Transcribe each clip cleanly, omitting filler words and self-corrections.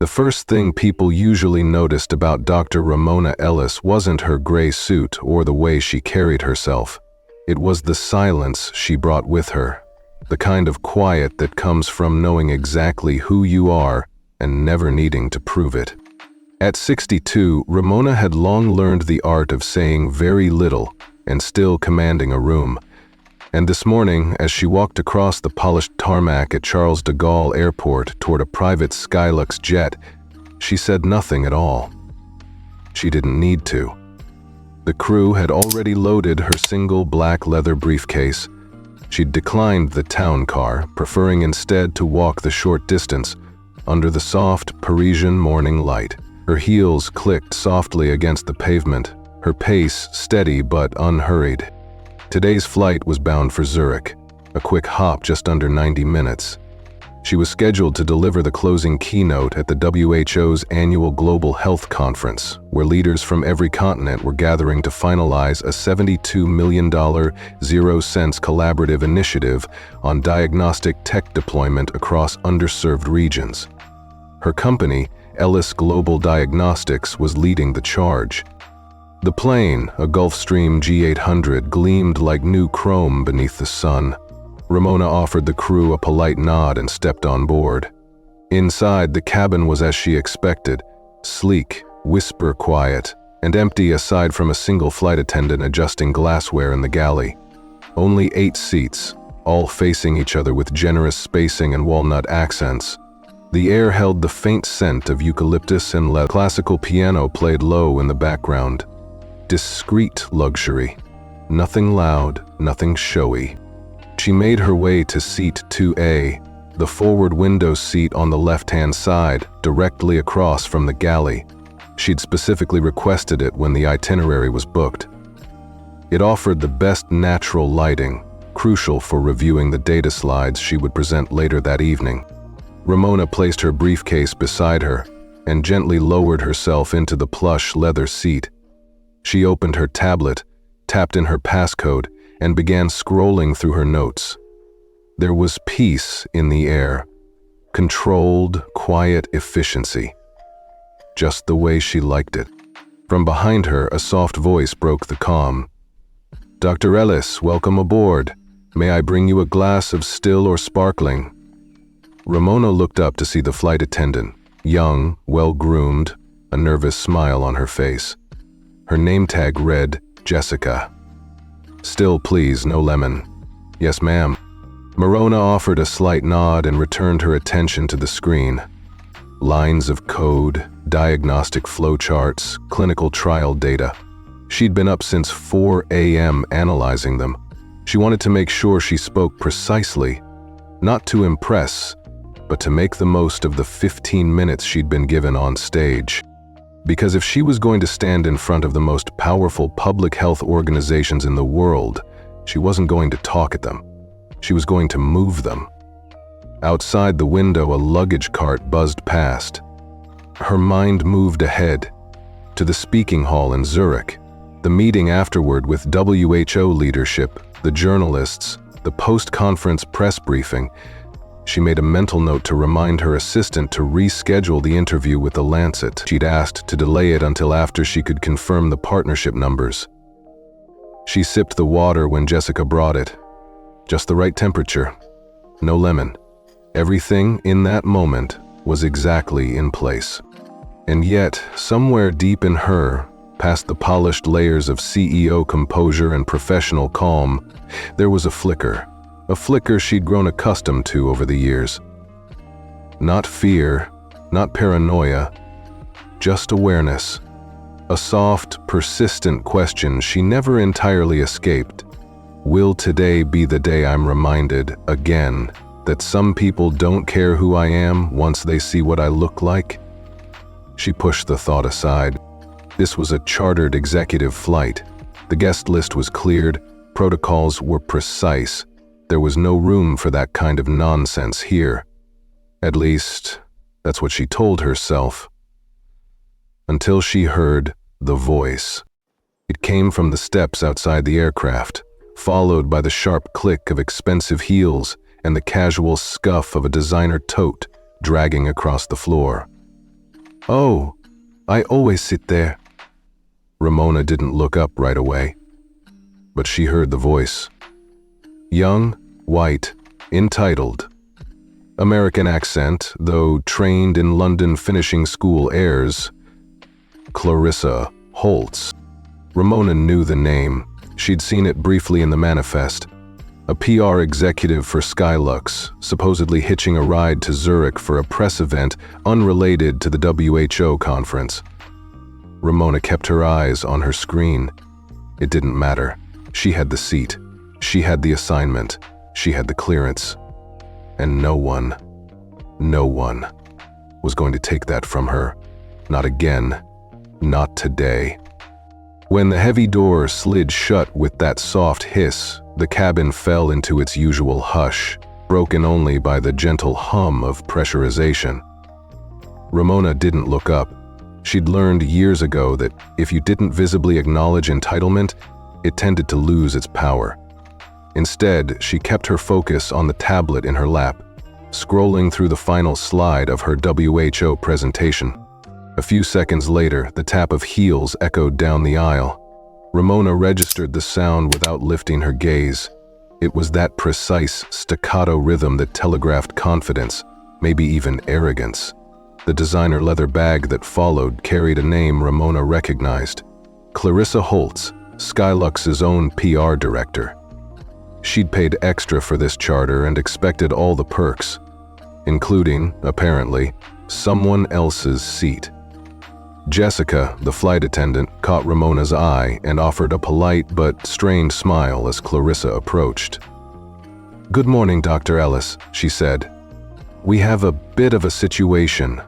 The first thing people usually noticed about Dr. Ramona Ellis wasn't her gray suit or the way she carried herself. It was the silence she brought with her, the kind of quiet that comes from knowing exactly who you are and never needing to prove it. At 62, Ramona had long learned the art of saying very little and still commanding a room. And this morning, as she walked across the polished tarmac at Charles de Gaulle Airport toward a private Skylux jet, she said nothing at all. She didn't need to. The crew had already loaded her single black leather briefcase. She'd declined the town car, preferring instead to walk the short distance under the soft Parisian morning light. Her heels clicked softly against the pavement, her pace steady but unhurried. Today's flight was bound for Zurich, a quick hop just under 90 minutes. She was scheduled to deliver the closing keynote at the WHO's annual Global Health Conference, where leaders from every continent were gathering to finalize a $72 million zero-cents collaborative initiative on diagnostic tech deployment across underserved regions. Her company, Ellis Global Diagnostics, was leading the charge. The plane, a Gulfstream G800, gleamed like new chrome beneath the sun. Ramona offered the crew a polite nod and stepped on board. Inside, the cabin was as she expected, sleek, whisper quiet, and empty aside from a single flight attendant adjusting glassware in the galley. Only 8 seats, all facing each other with generous spacing and walnut accents. The air held the faint scent of eucalyptus and leather. Classical piano played low in the background. Discreet luxury. Nothing loud, nothing showy. She made her way to seat 2A, the forward window seat on the left-hand side, directly across from the galley. She'd specifically requested it when the itinerary was booked. It offered the best natural lighting, crucial for reviewing the data slides she would present later that evening. Ramona placed her briefcase beside her and gently lowered herself into the plush leather seat. She opened her tablet, tapped in her passcode, and began scrolling through her notes. There was peace in the air, controlled, quiet efficiency. Just the way she liked it. From behind her, a soft voice broke the calm. "Dr. Ellis, welcome aboard. May I bring you a glass of still or sparkling?" Ramona looked up to see the flight attendant, young, well-groomed, a nervous smile on her face. Her name tag read, Jessica. "Still, please, no lemon." "Yes, ma'am." Ramona offered a slight nod and returned her attention to the screen. Lines of code, diagnostic flowcharts, clinical trial data. She'd been up since 4 a.m. analyzing them. She wanted to make sure she spoke precisely, not to impress, but to make the most of the 15 minutes she'd been given on stage. Because if she was going to stand in front of the most powerful public health organizations in the world, she wasn't going to talk at them. She was going to move them. Outside the window, a luggage cart buzzed past. Her mind moved ahead to the speaking hall in Zurich, the meeting afterward with WHO leadership, the journalists, the post-conference press briefing. She made a mental note to remind her assistant to reschedule the interview with the Lancet. She'd asked to delay it until after she could confirm the partnership numbers. She sipped the water when Jessica brought it. Just the right temperature. No lemon. Everything in that moment was exactly in place. And yet, somewhere deep in her, past the polished layers of CEO composure and professional calm, there was a flicker she'd grown accustomed to over the years. Not fear, not paranoia, just awareness. A soft, persistent question she never entirely escaped. Will today be the day I'm reminded, again, that some people don't care who I am once they see what I look like? She pushed the thought aside. This was a chartered executive flight. The guest list was cleared, protocols were precise. There was no room for that kind of nonsense here. At least, that's what she told herself. Until she heard the voice. It came from the steps outside the aircraft, followed by the sharp click of expensive heels and the casual scuff of a designer tote dragging across the floor. "Oh, I always sit there." Ramona didn't look up right away, but she heard the voice. Young, white, entitled. American accent, though trained in London finishing school airs. Clarissa Holtz. Ramona knew the name. She'd seen it briefly in the manifest. A PR executive for Skylux, supposedly hitching a ride to Zurich for a press event unrelated to the WHO conference. Ramona kept her eyes on her screen. It didn't matter. She had the seat. She had the assignment. She had the clearance. And no one was going to take that from her. Not again. Not today. When the heavy door slid shut with that soft hiss, the cabin fell into its usual hush, broken only by the gentle hum of pressurization. Ramona didn't look up. She'd learned years ago that if you didn't visibly acknowledge entitlement, it tended to lose its power. Instead, she kept her focus on the tablet in her lap, scrolling through the final slide of her WHO presentation. A few seconds later, the tap of heels echoed down the aisle. Ramona registered the sound without lifting her gaze. It was that precise, staccato rhythm that telegraphed confidence, maybe even arrogance. The designer leather bag that followed carried a name Ramona recognized. Clarissa Holtz, Skylux's own PR director. She'd paid extra for this charter and expected all the perks, including, apparently, someone else's seat. Jessica, the flight attendant, caught Ramona's eye and offered a polite but strained smile as Clarissa approached. "Good morning, Dr. Ellis," she said. "We have a bit of a situation.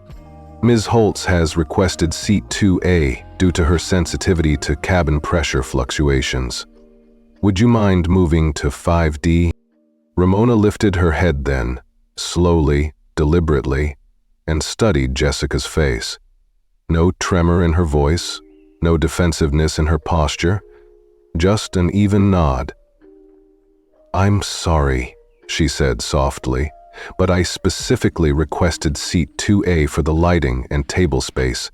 Ms. Holtz has requested seat 2A due to her sensitivity to cabin pressure fluctuations. Would you mind moving to 5D? Ramona lifted her head then, slowly, deliberately, and studied Jessica's face. No tremor in her voice, no defensiveness in her posture, just an even nod. "I'm sorry," she said softly, "but I specifically requested seat 2A for the lighting and table space.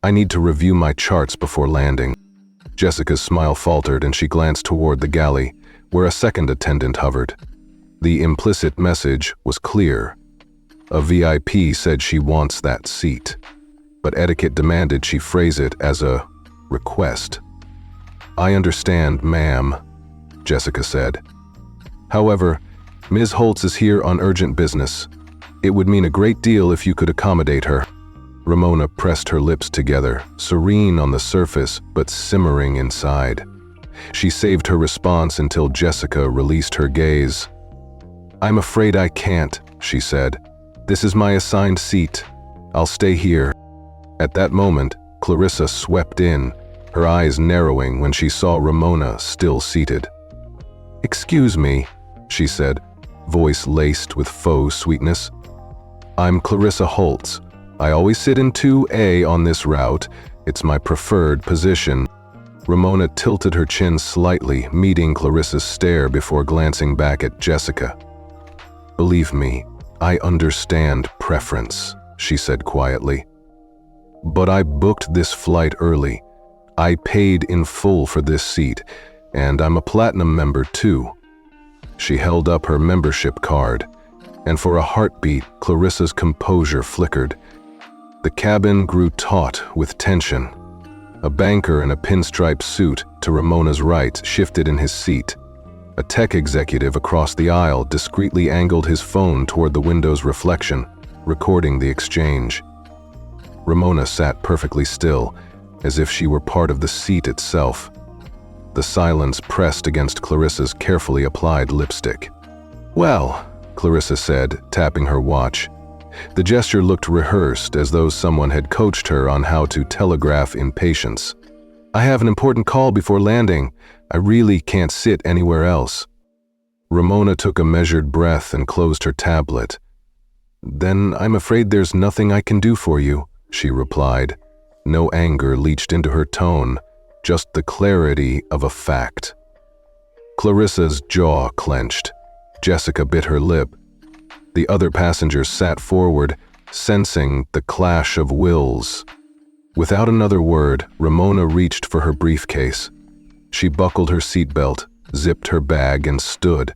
I need to review my charts before landing." Jessica's smile faltered and she glanced toward the galley, where a second attendant hovered. The implicit message was clear. A VIP said she wants that seat, but etiquette demanded she phrase it as a request. "I understand, ma'am," Jessica said. "However, Ms. Holtz is here on urgent business. It would mean a great deal if you could accommodate her." Ramona pressed her lips together, serene on the surface but simmering inside. She saved her response until Jessica released her gaze. "I'm afraid I can't," she said. "This is my assigned seat. I'll stay here." At that moment, Clarissa swept in, her eyes narrowing when she saw Ramona still seated. "Excuse me," she said, voice laced with faux sweetness. "I'm Clarissa Holtz. I always sit in 2A on this route. It's my preferred position." Ramona tilted her chin slightly, meeting Clarissa's stare before glancing back at Jessica. "Believe me, I understand preference," she said quietly. "But I booked this flight early. I paid in full for this seat, and I'm a platinum member too." She held up her membership card, and for a heartbeat, Clarissa's composure flickered. The cabin grew taut with tension. A banker in a pinstripe suit to Ramona's right shifted in his seat. A tech executive across the aisle discreetly angled his phone toward the window's reflection, recording the exchange. Ramona sat perfectly still, as if she were part of the seat itself. The silence pressed against Clarissa's carefully applied lipstick. "Well," Clarissa said, tapping her watch. The gesture looked rehearsed, as though someone had coached her on how to telegraph impatience. "I have an important call before landing. I really can't sit anywhere else." Ramona took a measured breath and closed her tablet. "Then I'm afraid there's nothing I can do for you," she replied. No anger leached into her tone, just the clarity of a fact. Clarissa's jaw clenched. Jessica bit her lip. The other passengers sat forward, sensing the clash of wills. Without another word, Ramona reached for her briefcase. She buckled her seatbelt, zipped her bag, and stood.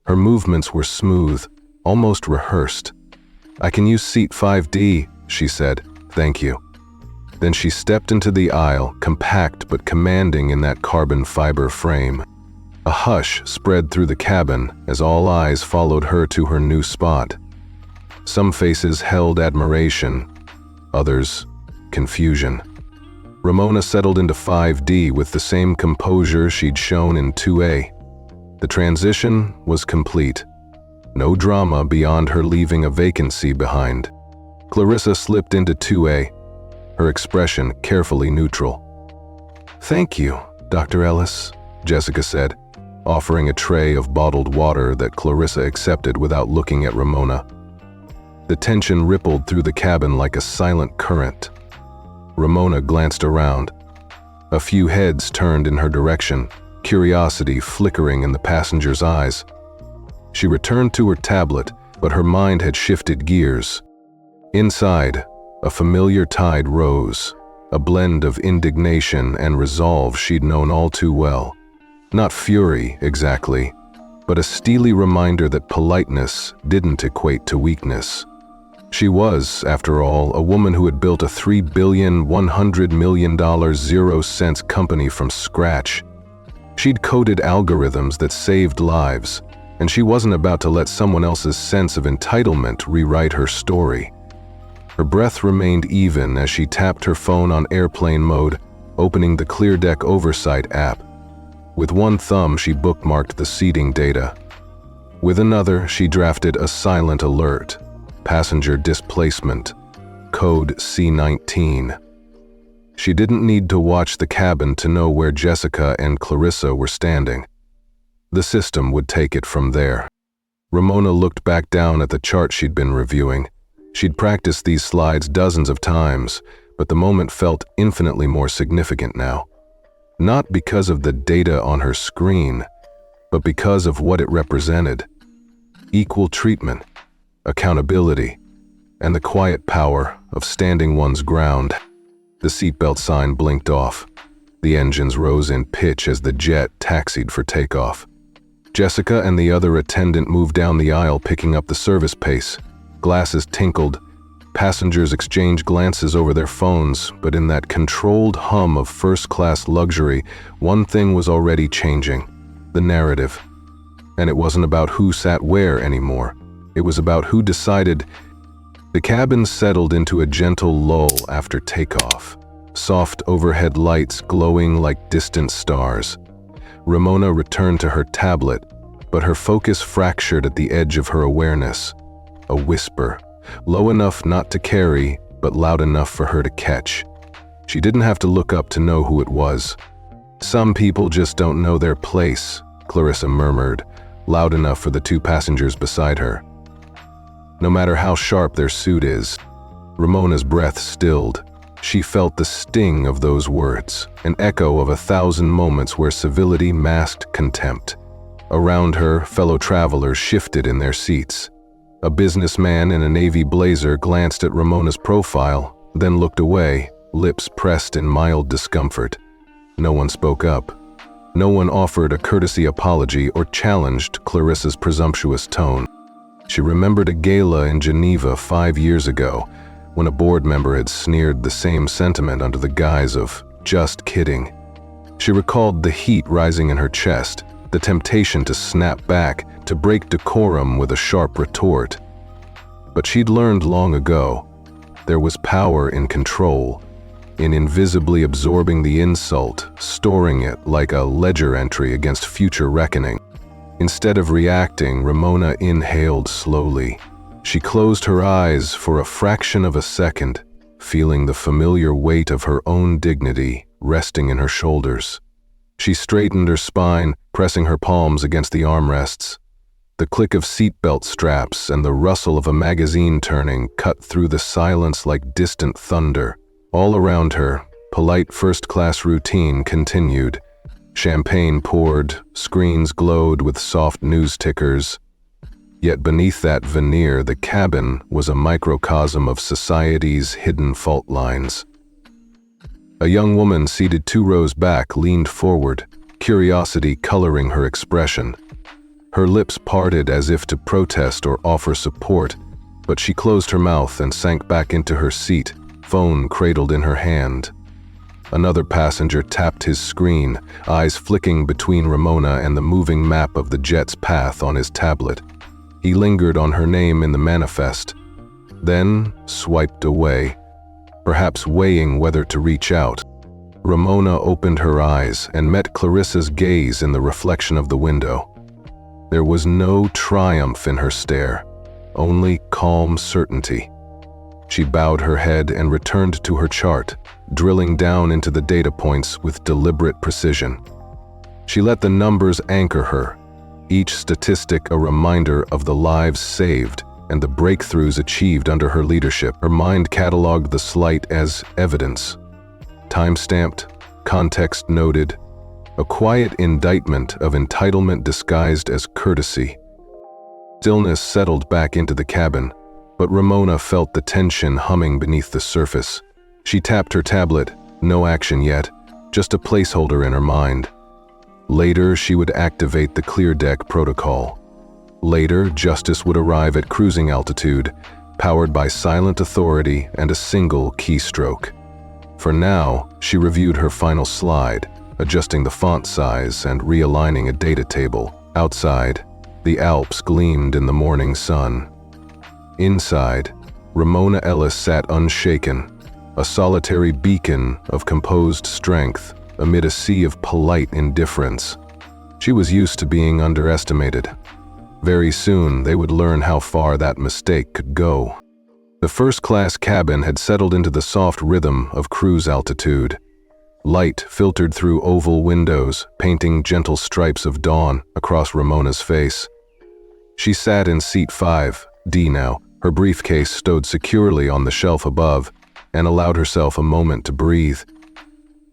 Her movements were smooth, almost rehearsed. "I can use seat 5D, she said. "Thank you." Then she stepped into the aisle, compact but commanding in that carbon fiber frame. A hush spread through the cabin as all eyes followed her to her new spot. Some faces held admiration, others confusion. Ramona settled into 5D with the same composure she'd shown in 2A. The transition was complete. No drama beyond her leaving a vacancy behind. Clarissa slipped into 2A, her expression carefully neutral. "Thank you, Dr. Ellis," Jessica said, offering a tray of bottled water that Clarissa accepted without looking at Ramona. The tension rippled through the cabin like a silent current. Ramona glanced around. A few heads turned in her direction, curiosity flickering in the passengers' eyes. She returned to her tablet, but her mind had shifted gears. Inside, a familiar tide rose, a blend of indignation and resolve she'd known all too well. Not fury, exactly, but a steely reminder that politeness didn't equate to weakness. She was, after all, a woman who had built a $3,100,000,000 zero-cents company from scratch. She'd coded algorithms that saved lives, and she wasn't about to let someone else's sense of entitlement rewrite her story. Her breath remained even as she tapped her phone on airplane mode, opening the ClearDeck Oversight app. With one thumb, she bookmarked the seating data. With another, she drafted a silent alert. Passenger displacement. Code C19. She didn't need to watch the cabin to know where Jessica and Clarissa were standing. The system would take it from there. Ramona looked back down at the chart she'd been reviewing. She'd practiced these slides dozens of times, but the moment felt infinitely more significant now. Not because of the data on her screen, but because of what it represented. Equal treatment, accountability, and the quiet power of standing one's ground. The seatbelt sign blinked off. The engines rose in pitch as the jet taxied for takeoff. Jessica and the other attendant moved down the aisle, picking up the service pace. Glasses tinkled. Passengers exchanged glances over their phones, but in that controlled hum of first-class luxury, one thing was already changing: the narrative. And it wasn't about who sat where anymore. It was about who decided. The cabin settled into a gentle lull after takeoff, soft overhead lights glowing like distant stars. Ramona returned to her tablet, but her focus fractured at the edge of her awareness. A whisper, low enough not to carry, but loud enough for her to catch. She didn't have to look up to know who it was. "Some people just don't know their place," Clarissa murmured, loud enough for the two passengers beside her. No matter how sharp their suit is, Ramona's breath stilled. She felt the sting of those words, an echo of 1,000 moments where civility masked contempt. Around her, fellow travelers shifted in their seats. A businessman in a navy blazer glanced at Ramona's profile, then looked away, lips pressed in mild discomfort. No one spoke up. No one offered a courtesy apology or challenged Clarissa's presumptuous tone. She remembered a gala in Geneva 5 years ago, when a board member had sneered the same sentiment under the guise of "just kidding." She recalled the heat rising in her chest, the temptation to snap back, to break decorum with a sharp retort. But she'd learned long ago, there was power in control, in invisibly absorbing the insult, storing it like a ledger entry against future reckoning. Instead of reacting, Ramona inhaled slowly. She closed her eyes for a fraction of a second, feeling the familiar weight of her own dignity resting in her shoulders. She straightened her spine, pressing her palms against the armrests. The click of seatbelt straps and the rustle of a magazine turning cut through the silence like distant thunder. All around her, polite first-class routine continued. Champagne poured, screens glowed with soft news tickers. Yet beneath that veneer, the cabin was a microcosm of society's hidden fault lines. A young woman seated 2 rows back leaned forward, curiosity coloring her expression. Her lips parted as if to protest or offer support, but she closed her mouth and sank back into her seat, phone cradled in her hand. Another passenger tapped his screen, eyes flicking between Ramona and the moving map of the jet's path on his tablet. He lingered on her name in the manifest, then swiped away, perhaps weighing whether to reach out. Ramona opened her eyes and met Clarissa's gaze in the reflection of the window. There was no triumph in her stare, only calm certainty. She bowed her head and returned to her chart, drilling down into the data points with deliberate precision. She let the numbers anchor her, each statistic a reminder of the lives saved and the breakthroughs achieved under her leadership. Her mind cataloged the slight as evidence. Time-stamped, context noted, a quiet indictment of entitlement disguised as courtesy. Stillness settled back into the cabin, but Ramona felt the tension humming beneath the surface. She tapped her tablet, no action yet, just a placeholder in her mind. Later, she would activate the ClearDeck protocol. Later, justice would arrive at cruising altitude, powered by silent authority and a single keystroke. For now, she reviewed her final slide, adjusting the font size and realigning a data table. Outside, the Alps gleamed in the morning sun. Inside, Ramona Ellis sat unshaken, a solitary beacon of composed strength amid a sea of polite indifference. She was used to being underestimated. Very soon, they would learn how far that mistake could go. The first-class cabin had settled into the soft rhythm of cruise altitude. Light filtered through oval windows, painting gentle stripes of dawn across Ramona's face. She sat in seat 5D now, her briefcase stowed securely on the shelf above, and allowed herself a moment to breathe.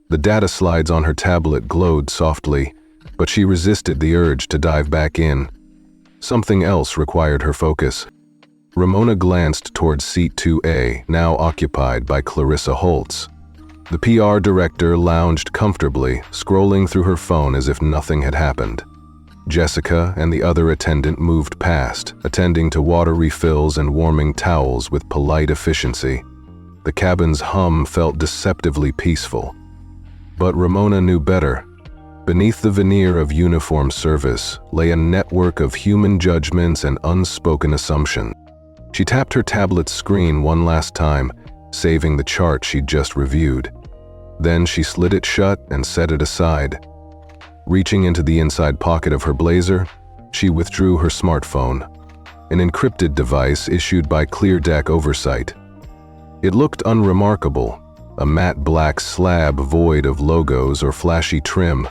The data slides on her tablet glowed softly, but she resisted the urge to dive back in. Something else required her focus. Ramona glanced towards seat 2A, now occupied by Clarissa Holtz. The PR director lounged comfortably, scrolling through her phone as if nothing had happened. Jessica and the other attendant moved past, attending to water refills and warming towels with polite efficiency. The cabin's hum felt deceptively peaceful. But Ramona knew better. Beneath the veneer of uniform service lay a network of human judgments and unspoken assumptions. She tapped her tablet's screen one last time, saving the chart she'd just reviewed. Then she slid it shut and set it aside. Reaching into the inside pocket of her blazer, she withdrew her smartphone, an encrypted device issued by ClearDeck Oversight. It looked unremarkable, a matte black slab void of logos or flashy trim.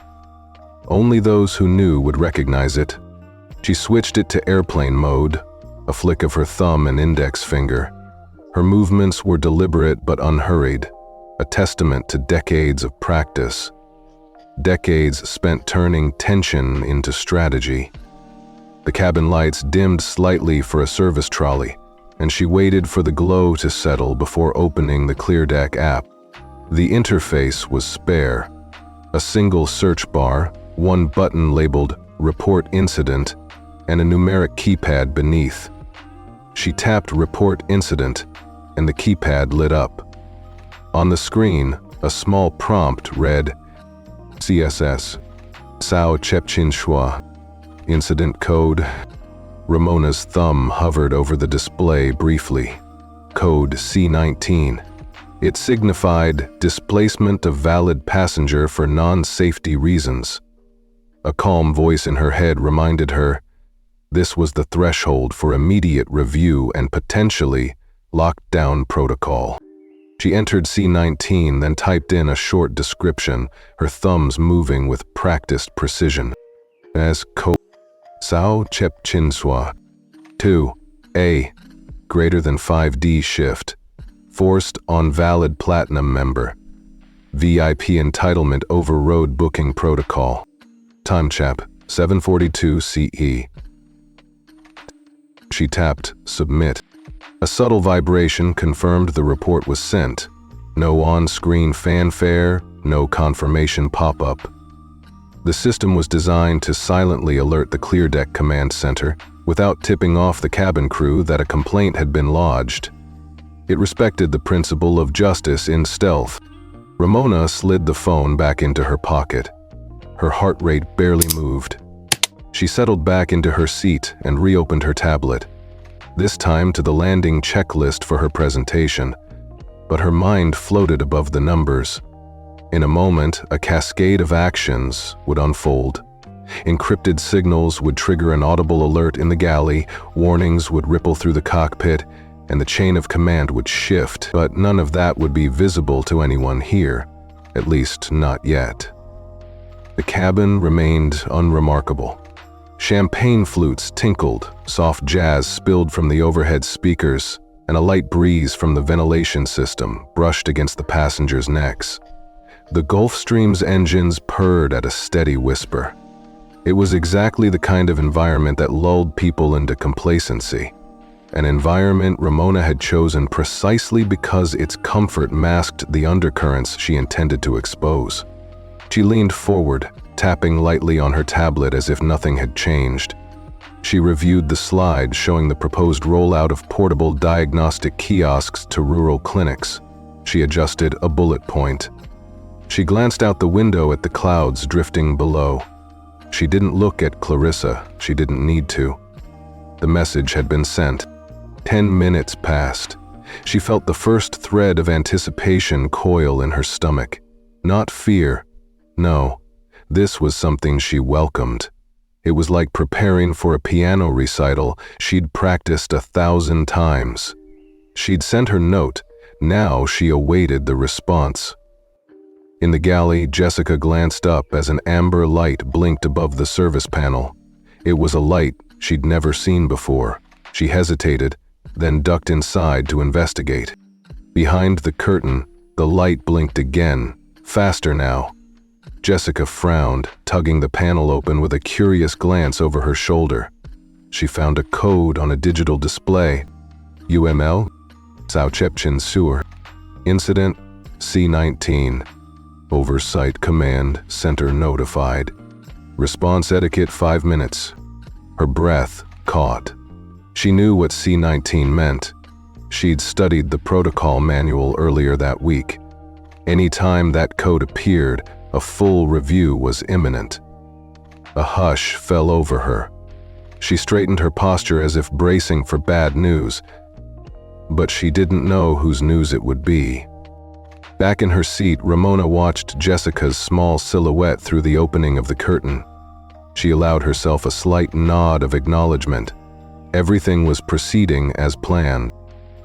Only those who knew would recognize it. She switched it to airplane mode, a flick of her thumb and index finger. Her movements were deliberate but unhurried, a testament to decades of practice. Decades spent turning tension into strategy. The cabin lights dimmed slightly for a service trolley, and she waited for the glow to settle before opening the ClearDeck app. The interface was spare. A single search bar, one button labeled Report Incident, and a numeric keypad beneath. She tapped Report Incident, and the keypad lit up. On the screen, a small prompt read, CSS, Sao Chepchin Shua, Incident Code. Ramona's thumb hovered over the display briefly. Code C19. It signified displacement of valid passenger for non-safety reasons. A calm voice in her head reminded her, this was the threshold for immediate review and potentially locked-down protocol. She entered C19, then typed in a short description, her thumbs moving with practiced precision. As code Sao Chep Chinswa 2A greater than 5D shift. Forced on valid platinum member. VIP entitlement overrode booking protocol. Time chap 7:42 CE. She tapped Submit. A subtle vibration confirmed the report was sent. No on-screen fanfare, no confirmation pop-up. The system was designed to silently alert the ClearDeck command center without tipping off the cabin crew that a complaint had been lodged. It respected the principle of justice in stealth. Ramona slid the phone back into her pocket. Her heart rate barely moved. She settled back into her seat and reopened her tablet, this time to the landing checklist for her presentation, but her mind floated above the numbers. In a moment, a cascade of actions would unfold. Encrypted signals would trigger an audible alert in the galley, warnings would ripple through the cockpit, and the chain of command would shift, but none of that would be visible to anyone here, at least not yet. The cabin remained unremarkable. Champagne flutes tinkled, soft jazz spilled from the overhead speakers, and a light breeze from the ventilation system brushed against the passengers' necks. The Gulfstream's engines purred at a steady whisper. It was exactly the kind of environment that lulled people into complacency, an environment Ramona had chosen precisely because its comfort masked the undercurrents she intended to expose. She leaned forward, tapping lightly on her tablet as if nothing had changed. She reviewed the slide showing the proposed rollout of portable diagnostic kiosks to rural clinics. She adjusted a bullet point. She glanced out the window at the clouds drifting below. She didn't look at Clarissa. She didn't need to. The message had been sent. 10 minutes passed. She felt the first thread of anticipation coil in her stomach. Not fear. No, this was something she welcomed. It was like preparing for a piano recital she'd practiced 1,000 times. She'd sent her note. Now she awaited the response. In the galley, Jessica glanced up as an amber light blinked above the service panel. It was a light she'd never seen before. She hesitated, then ducked inside to investigate. Behind the curtain, the light blinked again, faster now. Jessica frowned, tugging the panel open with a curious glance over her shoulder. She found a code on a digital display. UML, Sauchepchin Sur. Incident, C-19. Oversight Command Center notified. Response etiquette 5 minutes. Her breath caught. She knew what C-19 meant. She'd studied the protocol manual earlier that week. Any time that code appeared, a full review was imminent. A hush fell over her. She straightened her posture as if bracing for bad news, but she didn't know whose news it would be. Back in her seat, Ramona watched Jessica's small silhouette through the opening of the curtain. She allowed herself a slight nod of acknowledgement. Everything was proceeding as planned.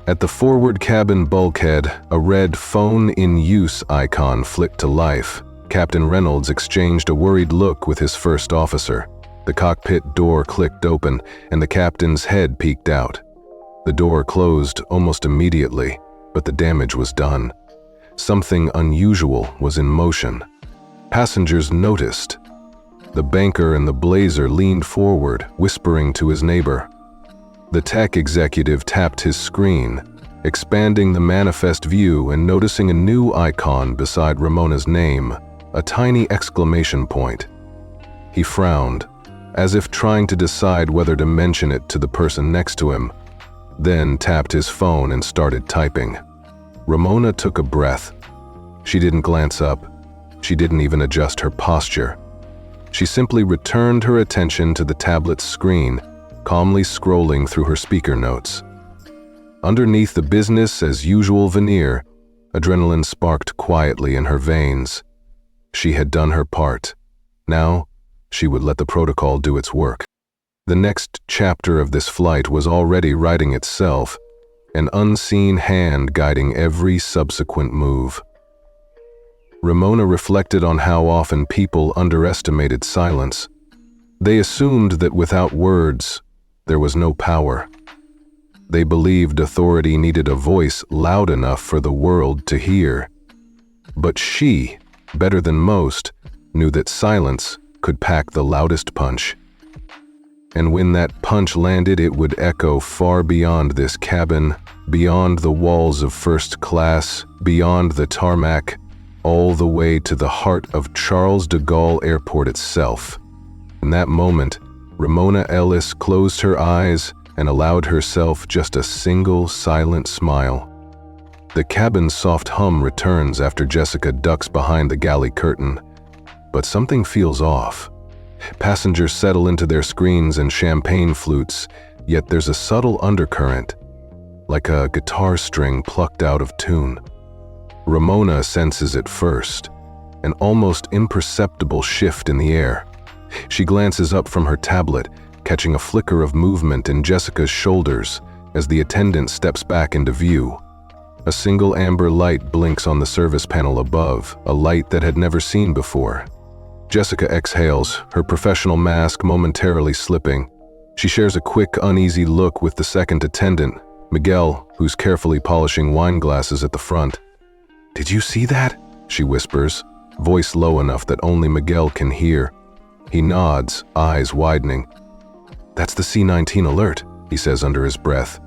At the forward cabin bulkhead, a red phone in use icon flicked to life. Captain Reynolds exchanged a worried look with his first officer. The cockpit door clicked open, and the captain's head peeked out. The door closed almost immediately, but the damage was done. Something unusual was in motion. Passengers noticed. The banker in the blazer leaned forward, whispering to his neighbor. The tech executive tapped his screen, expanding the manifest view and noticing a new icon beside Ramona's name, a tiny exclamation point. He frowned, as if trying to decide whether to mention it to the person next to him, then tapped his phone and started typing. Ramona took a breath. She didn't glance up. She didn't even adjust her posture. She simply returned her attention to the tablet's screen, calmly scrolling through her speaker notes. Underneath the business-as-usual veneer, adrenaline sparked quietly in her veins. She had done her part. Now, she would let the protocol do its work. The next chapter of this flight was already writing itself, an unseen hand guiding every subsequent move. Ramona reflected on how often people underestimated silence. They assumed that without words, there was no power. They believed authority needed a voice loud enough for the world to hear. But she, better than most, knew that silence could pack the loudest punch. And when that punch landed, it would echo far beyond this cabin, beyond the walls of first class, beyond the tarmac, all the way to the heart of Charles de Gaulle Airport itself. In that moment, Ramona Ellis closed her eyes and allowed herself just a single silent smile. The cabin's soft hum returns after Jessica ducks behind the galley curtain, but something feels off. Passengers settle into their screens and champagne flutes, yet there's a subtle undercurrent, like a guitar string plucked out of tune. Ramona senses it first, an almost imperceptible shift in the air. She glances up from her tablet, catching a flicker of movement in Jessica's shoulders as the attendant steps back into view. A single amber light blinks on the service panel above, a light that had never seen before. Jessica exhales, her professional mask momentarily slipping. She shares a quick, uneasy look with the second attendant, Miguel, who's carefully polishing wine glasses at the front. "Did you see that?" she whispers, voice low enough that only Miguel can hear. He nods, eyes widening. "That's the C-19 alert," he says under his breath.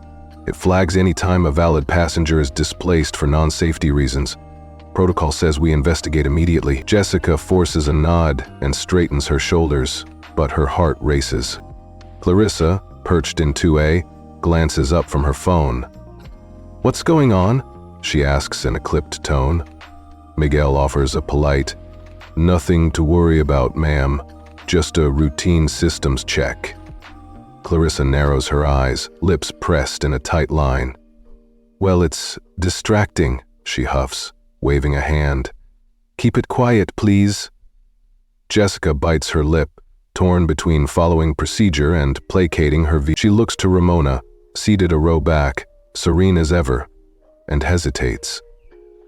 "It flags any time a valid passenger is displaced for non-safety reasons. Protocol says we investigate immediately." Jessica forces a nod and straightens her shoulders, but her heart races. Clarissa, perched in 2A, glances up from her phone. "What's going on?" she asks in a clipped tone. Miguel offers a polite, "Nothing to worry about, ma'am. Just a routine systems check." Clarissa narrows her eyes, lips pressed in a tight line. "Well, it's distracting," she huffs, waving a hand. "Keep it quiet, please." Jessica bites her lip, torn between following procedure and placating her She looks to Ramona, seated a row back, serene as ever, and hesitates.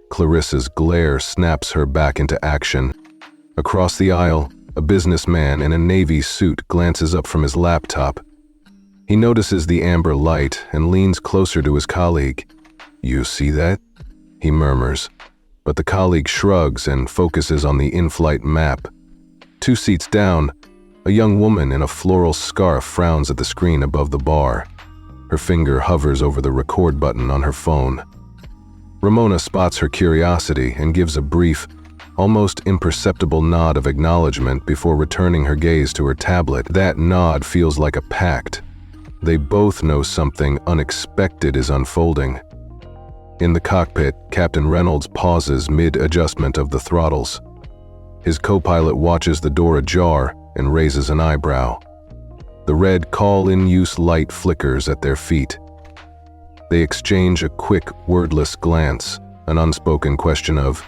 Clarissa's glare snaps her back into action. Across the aisle, a businessman in a navy suit glances up from his laptop. He notices the amber light and leans closer to his colleague. "You see that?" he murmurs, but the colleague shrugs and focuses on the in-flight map. 2 seats down, a young woman in a floral scarf frowns at the screen above the bar. Her finger hovers over the record button on her phone. Ramona spots her curiosity and gives a brief, almost imperceptible nod of acknowledgement before returning her gaze to her tablet. That nod feels like a pact. They both know something unexpected is unfolding. In the cockpit, Captain Reynolds pauses mid-adjustment of the throttles. His co-pilot watches the door ajar and raises an eyebrow. The red call-in-use light flickers at their feet. They exchange a quick, wordless glance, an unspoken question of,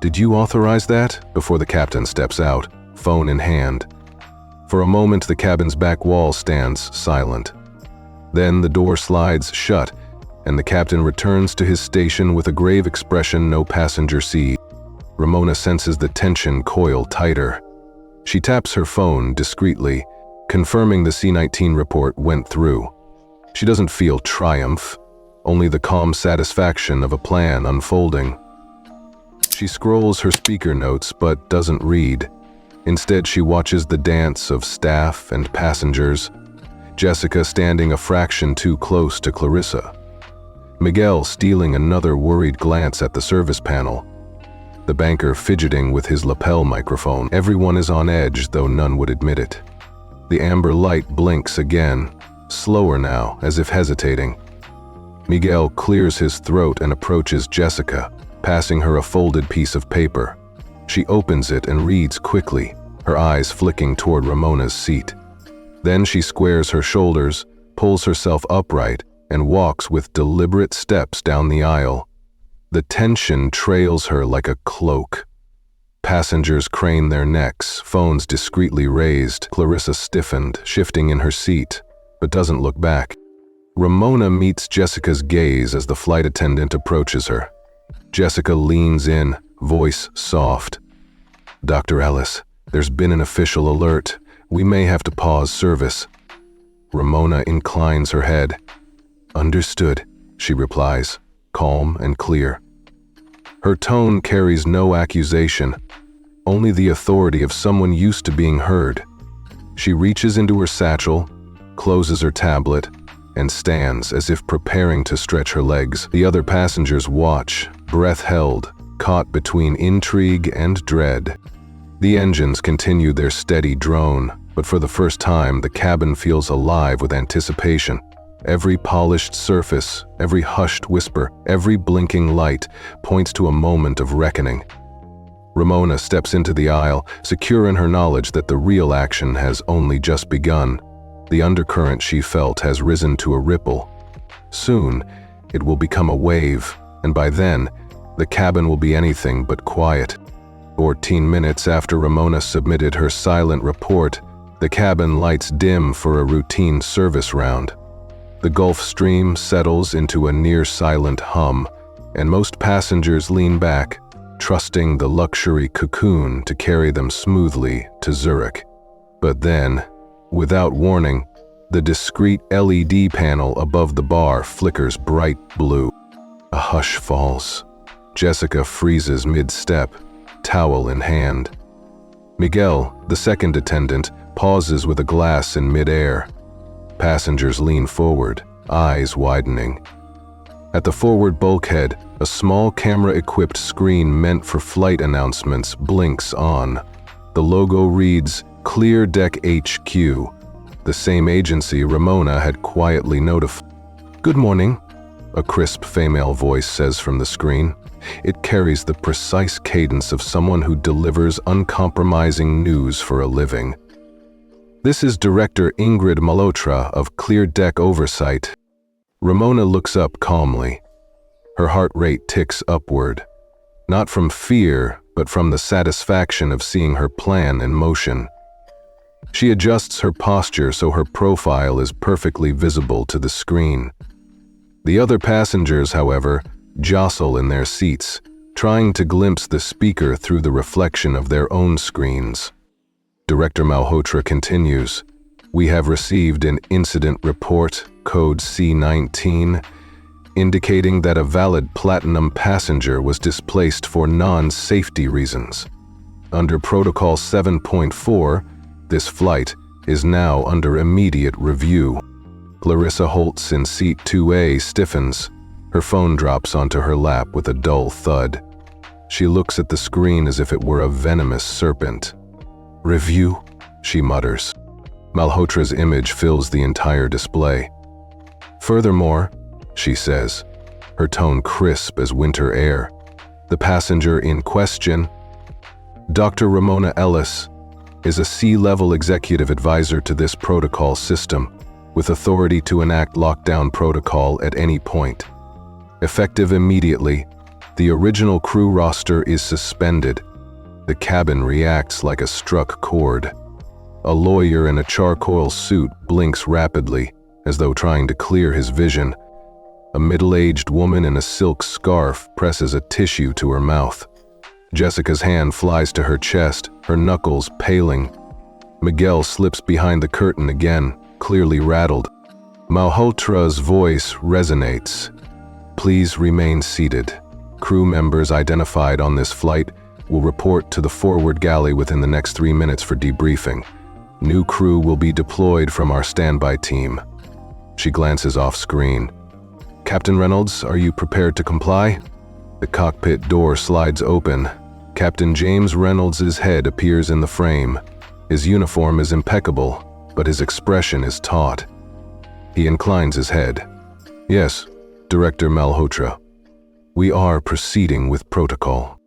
"Did you authorize that?" before the captain steps out, phone in hand. For a moment, the cabin's back wall stands silent. Then the door slides shut, and the captain returns to his station with a grave expression no passenger sees. Ramona senses the tension coil tighter. She taps her phone discreetly, confirming the C-19 report went through. She doesn't feel triumph, only the calm satisfaction of a plan unfolding. She scrolls her speaker notes but doesn't read. Instead, she watches the dance of staff and passengers, Jessica standing a fraction too close to Clarissa. Miguel stealing another worried glance at the service panel. The banker fidgeting with his lapel microphone. Everyone is on edge, though none would admit it. The amber light blinks again, slower now, as if hesitating. Miguel clears his throat and approaches Jessica, passing her a folded piece of paper. She opens it and reads quickly, her eyes flicking toward Ramona's seat. Then she squares her shoulders, pulls herself upright, and walks with deliberate steps down the aisle. The tension trails her like a cloak. Passengers crane their necks, phones discreetly raised. Clarissa stiffened, shifting in her seat, but doesn't look back. Ramona meets Jessica's gaze as the flight attendant approaches her. Jessica leans in, voice soft. "Dr. Ellis, there's been an official alert. We may have to pause service." Ramona inclines her head. "Understood," she replies, calm and clear. Her tone carries no accusation, only the authority of someone used to being heard. She reaches into her satchel, closes her tablet, and stands as if preparing to stretch her legs. The other passengers watch, breath held, caught between intrigue and dread. The engines continue their steady drone, but for the first time, the cabin feels alive with anticipation. Every polished surface, every hushed whisper, every blinking light points to a moment of reckoning. Ramona steps into the aisle, secure in her knowledge that the real action has only just begun. The undercurrent she felt has risen to a ripple. Soon, it will become a wave, and by then, the cabin will be anything but quiet. 14 minutes after Ramona submitted her silent report, the cabin lights dim for a routine service round. The Gulf Stream settles into a near-silent hum, and most passengers lean back, trusting the luxury cocoon to carry them smoothly to Zurich. But then, without warning, the discreet LED panel above the bar flickers bright blue. A hush falls. Jessica freezes mid-step, towel in hand. Miguel, the second attendant, pauses with a glass in mid-air. Passengers lean forward, eyes widening. At the forward bulkhead, a small camera-equipped screen meant for flight announcements blinks on. The logo reads ClearDeck HQ, the same agency Ramona had quietly notified. "Good morning," a crisp female voice says from the screen. It carries the precise cadence of someone who delivers uncompromising news for a living. "This is Director Ingrid Malhotra of ClearDeck Oversight." Ramona looks up calmly. Her heart rate ticks upward, not from fear, but from the satisfaction of seeing her plan in motion. She adjusts her posture so her profile is perfectly visible to the screen. The other passengers, however, jostle in their seats, trying to glimpse the speaker through the reflection of their own screens. Director Malhotra continues, "We have received an incident report, code C19, indicating that a valid platinum passenger was displaced for non-safety reasons. Under Protocol 7.4, this flight is now under immediate review." Clarissa Holtz in seat 2A stiffens. Her phone drops onto her lap with a dull thud. She looks at the screen as if it were a venomous serpent. "Review?" she mutters. Malhotra's image fills the entire display. "Furthermore," she says, her tone crisp as winter air, "the passenger in question, Dr. Ramona Ellis, is a C-level executive advisor to this protocol system, with authority to enact lockdown protocol at any point. Effective immediately, the original crew roster is suspended. The cabin reacts like a struck chord. A lawyer in a charcoal suit blinks rapidly, as though trying to clear his vision. A middle-aged woman in a silk scarf presses a tissue to her mouth. Jessica's hand flies to her chest, her knuckles paling. Miguel slips behind the curtain again, clearly rattled. Malhotra's voice resonates. "Please remain seated. Crew members identified on this flight will report to the forward galley within the next 3 minutes for debriefing. New crew will be deployed from our standby team." She glances off screen. "Captain Reynolds, are you prepared to comply?" The cockpit door slides open. Captain James Reynolds' head appears in the frame. His uniform is impeccable, but his expression is taut. He inclines his head. "Yes, Director Malhotra. We are proceeding with protocol."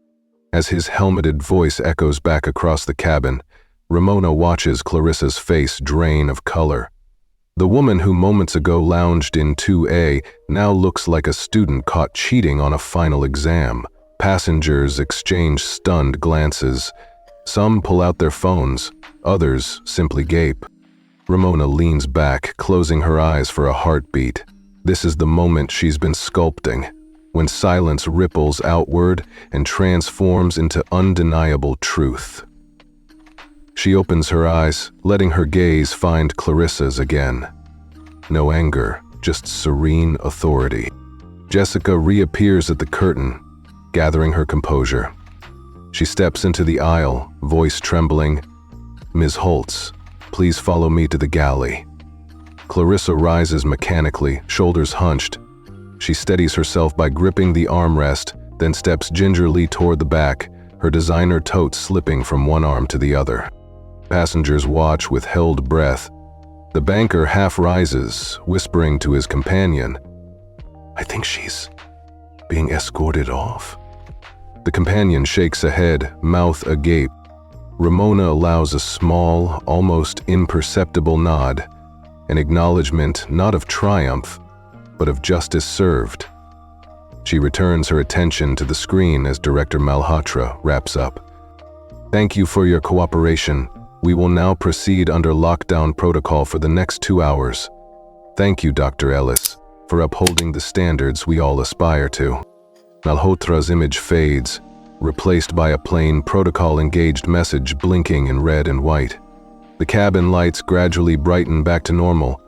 As his helmeted voice echoes back across the cabin, Ramona watches Clarissa's face drain of color. The woman who moments ago lounged in 2A now looks like a student caught cheating on a final exam. Passengers exchange stunned glances. Some pull out their phones, others simply gape. Ramona leans back, closing her eyes for a heartbeat. This is the moment she's been sculpting, when silence ripples outward and transforms into undeniable truth. She opens her eyes, letting her gaze find Clarissa's again. No anger, just serene authority. Jessica reappears at the curtain, gathering her composure. She steps into the aisle, voice trembling. "Ms. Holtz, please follow me to the galley." Clarissa rises mechanically, shoulders hunched. She steadies herself by gripping the armrest, then steps gingerly toward the back, her designer tote slipping from one arm to the other. Passengers watch with held breath. The banker half rises, whispering to his companion, "I think she's being escorted off." The companion shakes a head, mouth agape. Ramona allows a small, almost imperceptible nod, an acknowledgement not of triumph, but of justice served. She returns her attention to the screen as Director Malhotra wraps up. "Thank you for your cooperation. We will now proceed under lockdown protocol for the next 2 hours. Thank you, Dr. Ellis, for upholding the standards we all aspire to." Malhotra's image fades, replaced by a plain protocol-engaged message blinking in red and white. The cabin lights gradually brighten back to normal,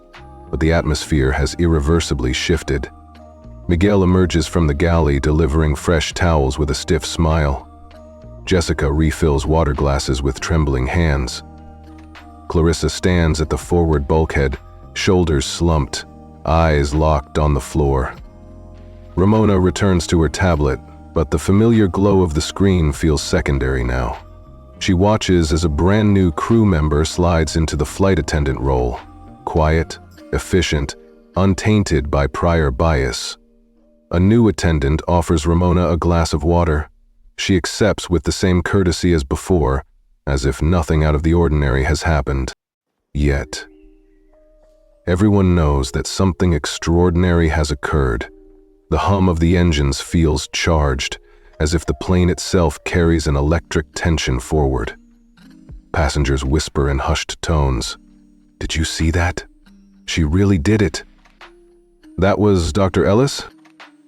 but the atmosphere has irreversibly shifted. Miguel emerges from the galley delivering fresh towels with a stiff smile. Jessica refills water glasses with trembling hands. Clarissa stands at the forward bulkhead, shoulders slumped, eyes locked on the floor. Ramona returns to her tablet, but the familiar glow of the screen feels secondary now. She watches as a brand new crew member slides into the flight attendant role, quiet, efficient, untainted by prior bias. A new attendant offers Ramona a glass of water. She accepts with the same courtesy as before, as if nothing out of the ordinary has happened. Yet, everyone knows that something extraordinary has occurred. The hum of the engines feels charged, as if the plane itself carries an electric tension forward. Passengers whisper in hushed tones, "Did you see that? She really did it." "That was Dr. Ellis?"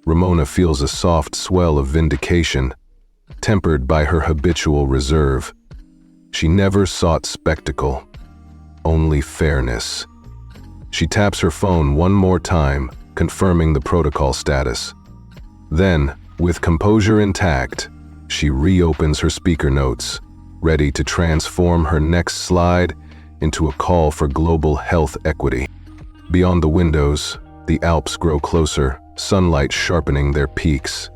Ramona feels a soft swell of vindication, tempered by her habitual reserve. She never sought spectacle, only fairness. She taps her phone one more time, confirming the protocol status. Then, with composure intact, she reopens her speaker notes, ready to transform her next slide into a call for global health equity. Beyond the windows, the Alps grow closer, sunlight sharpening their peaks.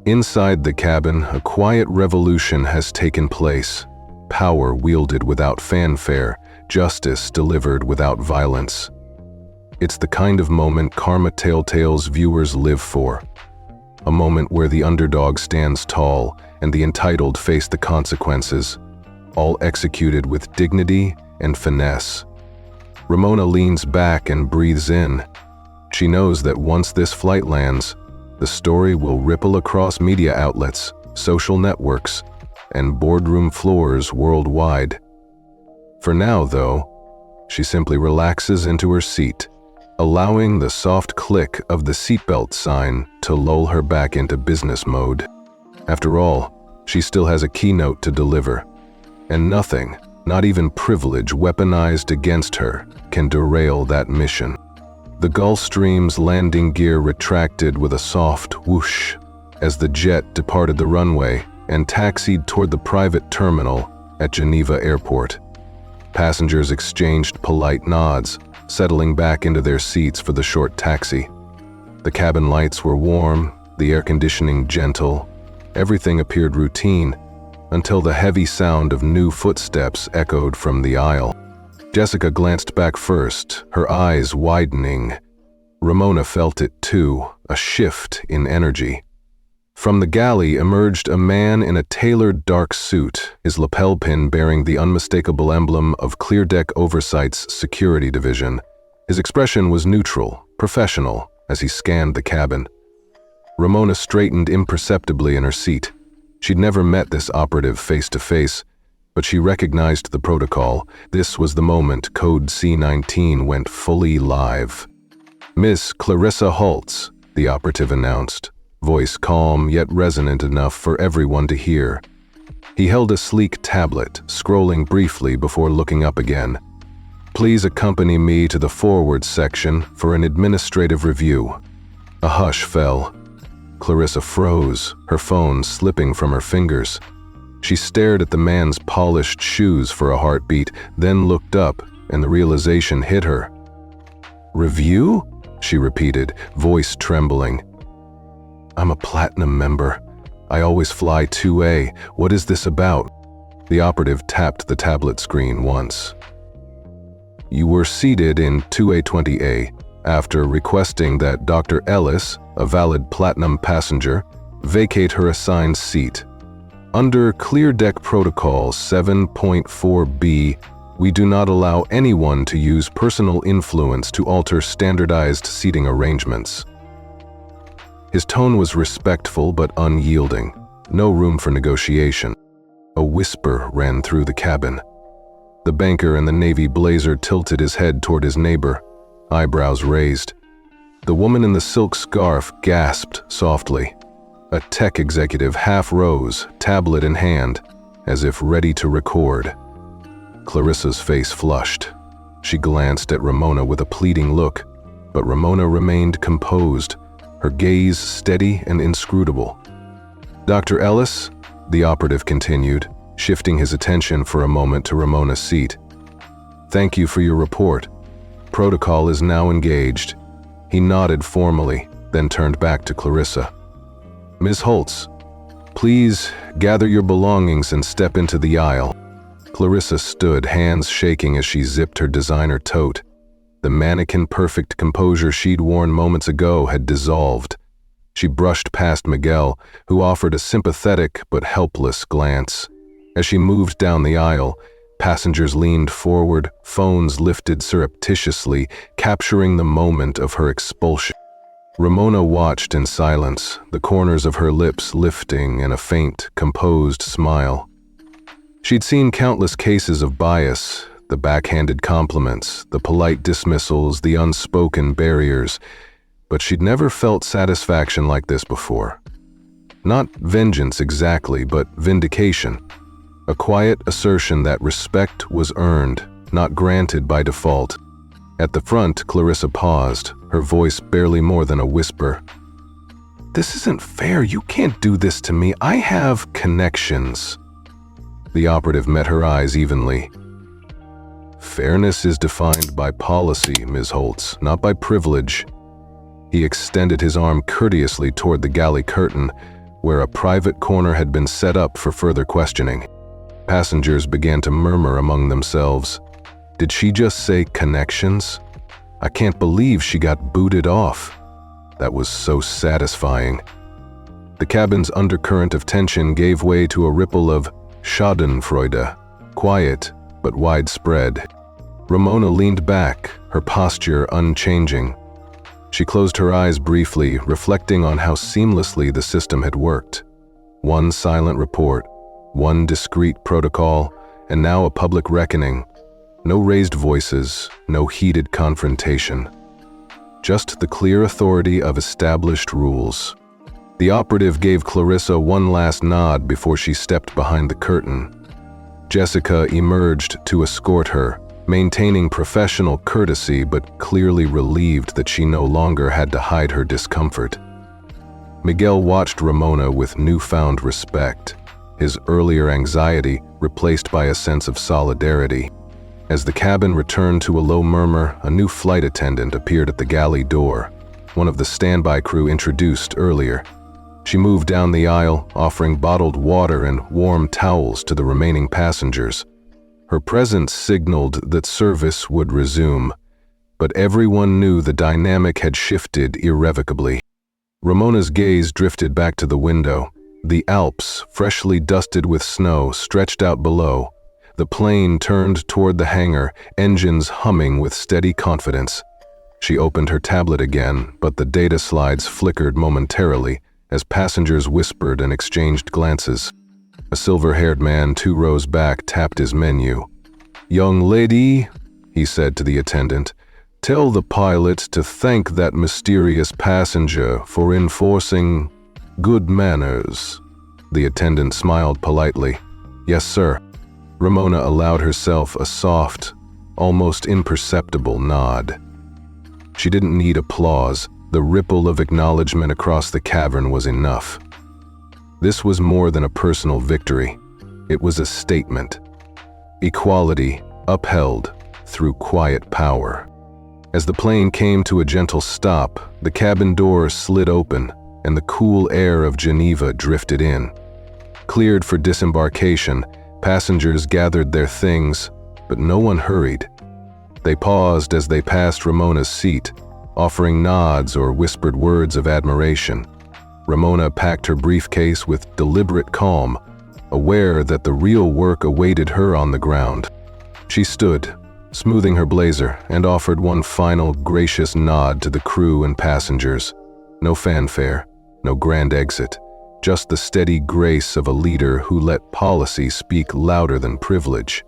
Inside the cabin, a quiet revolution has taken place. Power wielded without fanfare, justice delivered without violence. It's the kind of moment Karma Telltales viewers live for. A moment where the underdog stands tall and the entitled face the consequences, all executed with dignity and finesse. Ramona leans back and breathes in. She knows that once this flight lands, the story will ripple across media outlets, social networks, and boardroom floors worldwide. For now, though, she simply relaxes into her seat, allowing the soft click of the seatbelt sign to lull her back into business mode. After all, she still has a keynote to deliver, and nothing, not even privilege weaponized against her, can derail that mission. The Gulfstream's landing gear retracted with a soft whoosh as the jet departed the runway and taxied toward the private terminal at Geneva Airport. Passengers exchanged polite nods, settling back into their seats for the short taxi. The cabin lights were warm, the air conditioning gentle. Everything appeared routine, until the heavy sound of new footsteps echoed from the aisle. Jessica glanced back first, her eyes widening. Ramona felt it too, a shift in energy. From the galley emerged a man in a tailored dark suit, his lapel pin bearing the unmistakable emblem of ClearDeck Oversight's security division. His expression was neutral, professional, as he scanned the cabin. Ramona straightened imperceptibly in her seat. She'd never met this operative face to face, but she recognized the protocol. This was the moment Code C-19 went fully live. "Miss Clarissa Holtz," the operative announced, voice calm yet resonant enough for everyone to hear. He held a sleek tablet, scrolling briefly before looking up again. "Please accompany me to the forward section for an administrative review." A hush fell. Clarissa froze, her phone slipping from her fingers. She stared at the man's polished shoes for a heartbeat, then looked up, and the realization hit her. "Review?" she repeated, voice trembling. "I'm a platinum member. I always fly 2A. What is this about?" The operative tapped the tablet screen once. "You were seated in 2A20A after requesting that Dr. Ellis, a valid platinum passenger, vacate her assigned seat. Under ClearDeck Protocol 7.4b, we do not allow anyone to use personal influence to alter standardized seating arrangements." His tone was respectful but unyielding, no room for negotiation. A whisper ran through the cabin. The banker in the navy blazer tilted his head toward his neighbor, eyebrows raised. The woman in the silk scarf gasped softly. A tech executive half rose, tablet in hand, as if ready to record. Clarissa's face flushed. She glanced at Ramona with a pleading look, but Ramona remained composed, her gaze steady and inscrutable. "Dr. Ellis," the operative continued, shifting his attention for a moment to Ramona's seat. "Thank you for your report. Protocol is now engaged." He nodded formally, then turned back to Clarissa. "Ms. Holtz, please gather your belongings and step into the aisle." Clarissa stood, hands shaking as she zipped her designer tote. The mannequin-perfect composure she'd worn moments ago had dissolved. She brushed past Miguel, who offered a sympathetic but helpless glance. As she moved down the aisle, passengers leaned forward, phones lifted surreptitiously, capturing the moment of her expulsion. Ramona watched in silence, the corners of her lips lifting in a faint, composed smile. She'd seen countless cases of bias, the backhanded compliments, the polite dismissals, the unspoken barriers, but she'd never felt satisfaction like this before. Not vengeance exactly, but vindication. A quiet assertion that respect was earned, not granted by default. At the front, Clarissa paused, her voice barely more than a whisper. "This isn't fair. You can't do this to me. I have connections." The operative met her eyes evenly. "Fairness is defined by policy, Ms. Holtz, not by privilege." He extended his arm courteously toward the galley curtain, where a private corner had been set up for further questioning. Passengers began to murmur among themselves. Did she just say connections? I can't believe she got booted off. That was so satisfying. The cabin's undercurrent of tension gave way to a ripple of schadenfreude, quiet but widespread. Ramona leaned back, her posture unchanging. She closed her eyes briefly, reflecting on how seamlessly the system had worked. One silent report, one discreet protocol, and now a public reckoning. No raised voices, no heated confrontation. Just the clear authority of established rules. The operative gave Clarissa one last nod before she stepped behind the curtain. Jessica emerged to escort her, maintaining professional courtesy but clearly relieved that she no longer had to hide her discomfort. Miguel watched Ramona with newfound respect, his earlier anxiety replaced by a sense of solidarity. As the cabin returned to a low murmur, a new flight attendant appeared at the galley door, one of the standby crew introduced earlier. She moved down the aisle, offering bottled water and warm towels to the remaining passengers. Her presence signaled that service would resume, but everyone knew the dynamic had shifted irrevocably. Ramona's gaze drifted back to the window. The Alps, freshly dusted with snow, stretched out below. The plane turned toward the hangar, engines humming with steady confidence. She opened her tablet again, but the data slides flickered momentarily as passengers whispered and exchanged glances. A silver-haired man 2 rows back tapped his menu. "Young lady," he said to the attendant, "tell the pilot to thank that mysterious passenger for enforcing good manners." The attendant smiled politely. "Yes, sir." Ramona allowed herself a soft, almost imperceptible nod. She didn't need applause. The ripple of acknowledgement across the cavern was enough. This was more than a personal victory. It was a statement. Equality upheld through quiet power. As the plane came to a gentle stop, the cabin door slid open and the cool air of Geneva drifted in. Cleared for disembarkation, passengers gathered their things, but no one hurried. They paused as they passed Ramona's seat, offering nods or whispered words of admiration. Ramona packed her briefcase with deliberate calm, aware that the real work awaited her on the ground. She stood, smoothing her blazer, and offered one final gracious nod to the crew and passengers. No fanfare, no grand exit, just the steady grace of a leader who let policy speak louder than privilege.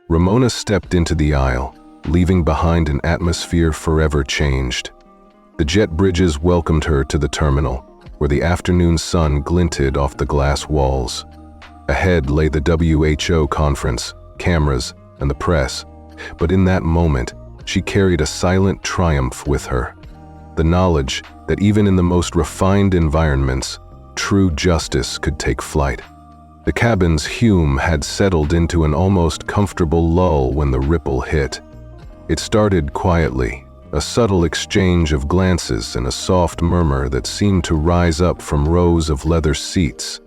Ramona stepped into the aisle, leaving behind an atmosphere forever changed. The jet bridges welcomed her to the terminal, where the afternoon sun glinted off the glass walls. Ahead lay the WHO conference, cameras, and the press. But in that moment, she carried a silent triumph with her. The knowledge that even in the most refined environments, true justice could take flight. The cabin's hum had settled into an almost comfortable lull when the ripple hit. It started quietly, a subtle exchange of glances and a soft murmur that seemed to rise up from rows of leather seats.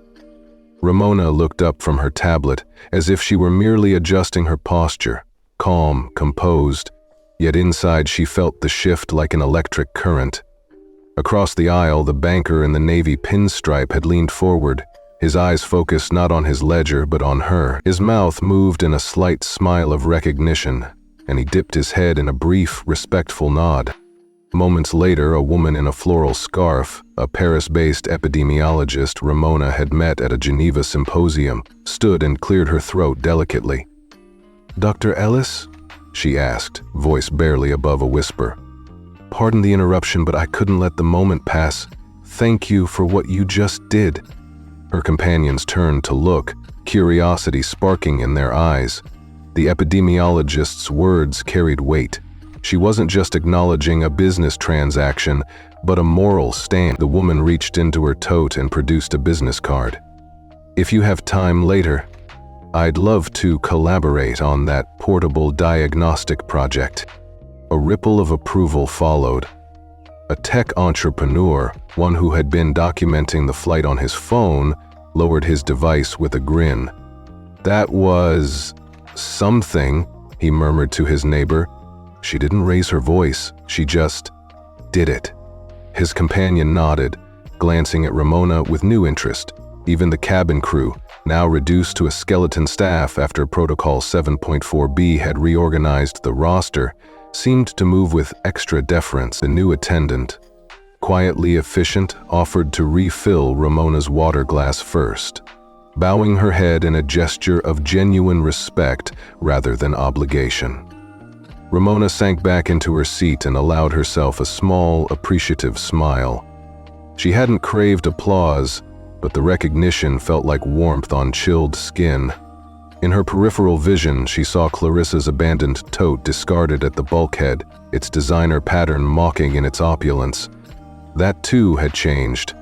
Ramona looked up from her tablet as if she were merely adjusting her posture, calm, composed, yet inside she felt the shift like an electric current. Across the aisle, the banker in the navy pinstripe had leaned forward, his eyes focused not on his ledger but on her. His mouth moved in a slight smile of recognition, and he dipped his head in a brief, respectful nod. Moments later, a woman in a floral scarf, a Paris-based epidemiologist Ramona had met at a Geneva symposium, stood and cleared her throat delicately. "Dr. Ellis?" she asked, voice barely above a whisper. "Pardon the interruption, but I couldn't let the moment pass. Thank you for what you just did." Her companions turned to look, curiosity sparking in their eyes. The epidemiologist's words carried weight. She wasn't just acknowledging a business transaction, but a moral stand. The woman reached into her tote and produced a business card. "If you have time later, I'd love to collaborate on that portable diagnostic project." A ripple of approval followed. A tech entrepreneur, one who had been documenting the flight on his phone, lowered his device with a grin. "That was something," he murmured to his neighbor. She didn't raise her voice, she just did it. His companion nodded, glancing at Ramona with new interest. Even the cabin crew, now reduced to a skeleton staff after Protocol 7.4b had reorganized the roster, seemed to move with extra deference. The new attendant, quietly efficient, offered to refill Ramona's water glass first, bowing her head in a gesture of genuine respect rather than obligation. Ramona sank back into her seat and allowed herself a small, appreciative smile. She hadn't craved applause, but the recognition felt like warmth on chilled skin. In her peripheral vision, she saw Clarissa's abandoned tote discarded at the bulkhead, its designer pattern mocking in its opulence. That too had changed.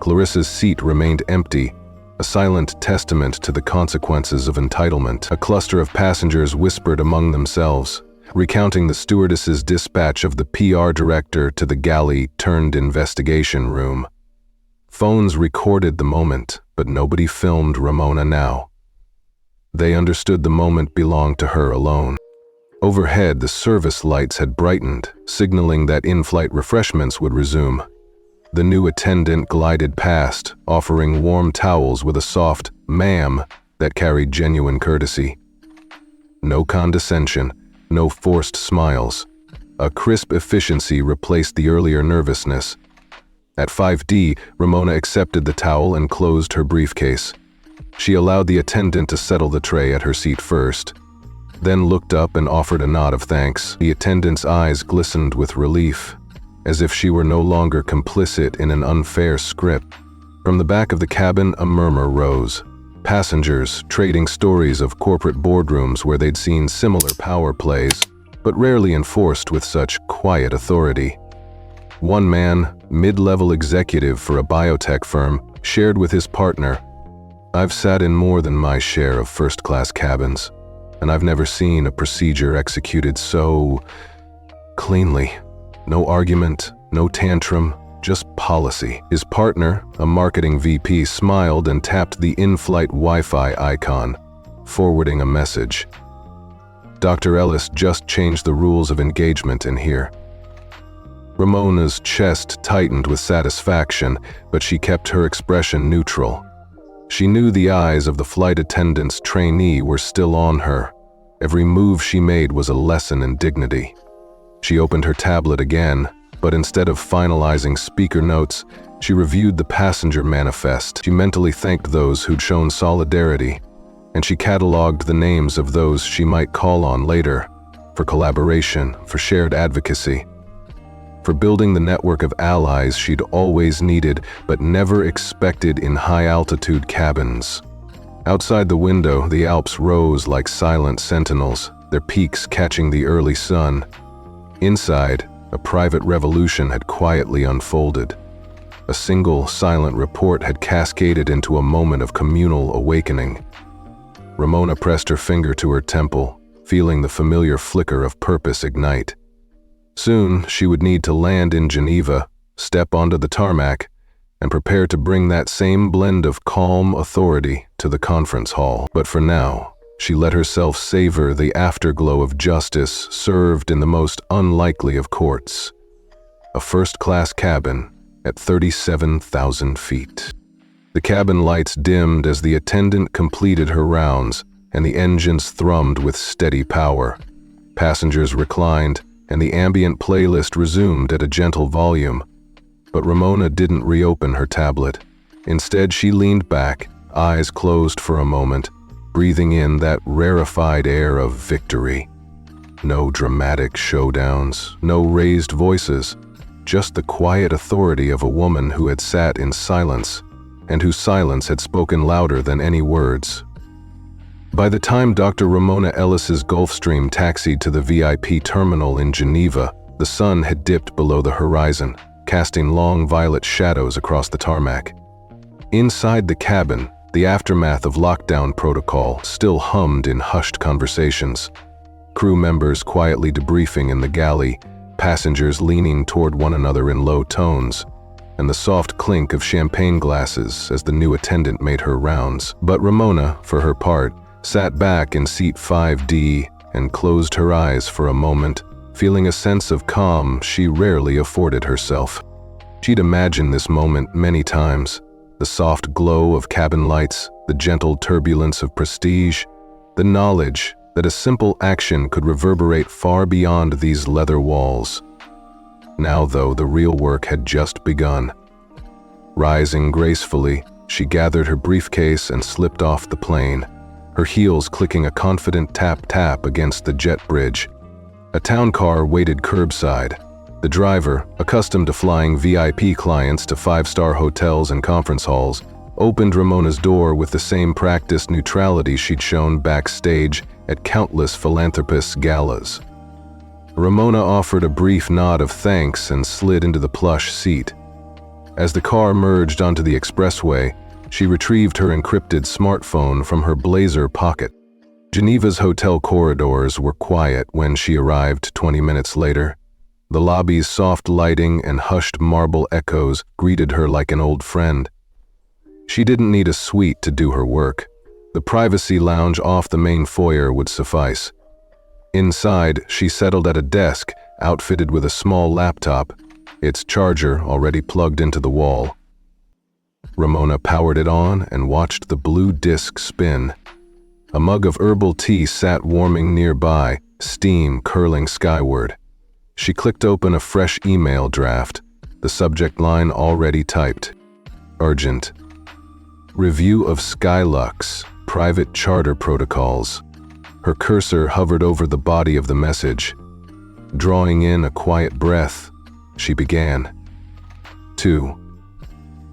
Clarissa's seat remained empty, a silent testament to the consequences of entitlement. A cluster of passengers whispered among themselves, recounting the stewardess's dispatch of the PR director to the galley-turned-investigation room. Phones recorded the moment, but nobody filmed Ramona now. They understood the moment belonged to her alone. Overhead, the service lights had brightened, signaling that in-flight refreshments would resume. The new attendant glided past, offering warm towels with a soft "ma'am" that carried genuine courtesy. No condescension, no forced smiles. A crisp efficiency replaced the earlier nervousness. At 5D, Ramona accepted the towel and closed her briefcase. She allowed the attendant to settle the tray at her seat first, then looked up and offered a nod of thanks. The attendant's eyes glistened with relief, as if she were no longer complicit in an unfair script. From the back of the cabin, a murmur rose. Passengers trading stories of corporate boardrooms where they'd seen similar power plays, but rarely enforced with such quiet authority. One man, mid-level executive for a biotech firm, shared with his partner, "I've sat in more than my share of first-class cabins, and I've never seen a procedure executed so Cleanly. No argument, no tantrum, just policy. His partner, a marketing VP, smiled and tapped the in-flight Wi-Fi icon, forwarding a message. Dr. Ellis just changed the rules of engagement in here. Ramona's chest tightened with satisfaction, but she kept her expression neutral. She knew the eyes of the flight attendant's trainee were still on her. Every move she made was a lesson in dignity. She opened her tablet again, but instead of finalizing speaker notes, she reviewed the passenger manifest. She mentally thanked those who'd shown solidarity, and she cataloged the names of those she might call on later, for collaboration, for shared advocacy, for building the network of allies she'd always needed but never expected in high-altitude cabins. Outside the window, the Alps rose like silent sentinels, their peaks catching the early sun. Inside, a private revolution had quietly unfolded. A single, silent report had cascaded into a moment of communal awakening. Ramona pressed her finger to her temple, feeling the familiar flicker of purpose ignite. Soon, she would need to land in Geneva, step onto the tarmac, and prepare to bring that same blend of calm authority to the conference hall. But for now, she let herself savor the afterglow of justice served in the most unlikely of courts. A first-class cabin at 37,000 feet. The cabin lights dimmed as the attendant completed her rounds, and the engines thrummed with steady power. Passengers reclined, and the ambient playlist resumed at a gentle volume. But Ramona didn't reopen her tablet. Instead, she leaned back, eyes closed for a moment, breathing in that rarefied air of victory. No dramatic showdowns, no raised voices, just the quiet authority of a woman who had sat in silence, and whose silence had spoken louder than any words. By the time Dr. Ramona Ellis's Gulfstream taxied to the VIP terminal in Geneva, the sun had dipped below the horizon, casting long violet shadows across the tarmac. Inside the cabin, the aftermath of lockdown protocol still hummed in hushed conversations. Crew members quietly debriefing in the galley, passengers leaning toward one another in low tones, and the soft clink of champagne glasses as the new attendant made her rounds. But Ramona, for her part, sat back in seat 5D and closed her eyes for a moment, feeling a sense of calm she rarely afforded herself. She'd imagined this moment many times, the soft glow of cabin lights, the gentle turbulence of prestige, the knowledge that a simple action could reverberate far beyond these leather walls. Now, though, the real work had just begun. Rising gracefully, she gathered her briefcase and slipped off the plane, her heels clicking a confident tap-tap against the jet bridge. A town car waited curbside. The driver, accustomed to flying VIP clients to five-star hotels and conference halls, opened Ramona's door with the same practiced neutrality she'd shown backstage at countless philanthropists' galas. Ramona offered a brief nod of thanks and slid into the plush seat. As the car merged onto the expressway, she retrieved her encrypted smartphone from her blazer pocket. Geneva's hotel corridors were quiet when she arrived 20 minutes later. The lobby's soft lighting and hushed marble echoes greeted her like an old friend. She didn't need a suite to do her work. The privacy lounge off the main foyer would suffice. Inside, she settled at a desk outfitted with a small laptop, its charger already plugged into the wall. Ramona powered it on and watched the blue disc spin. A mug of herbal tea sat warming nearby, steam curling skyward. She clicked open a fresh email draft, the subject line already typed. Urgent. Review of Skylux, private charter protocols. Her cursor hovered over the body of the message. Drawing in a quiet breath, she began. 2.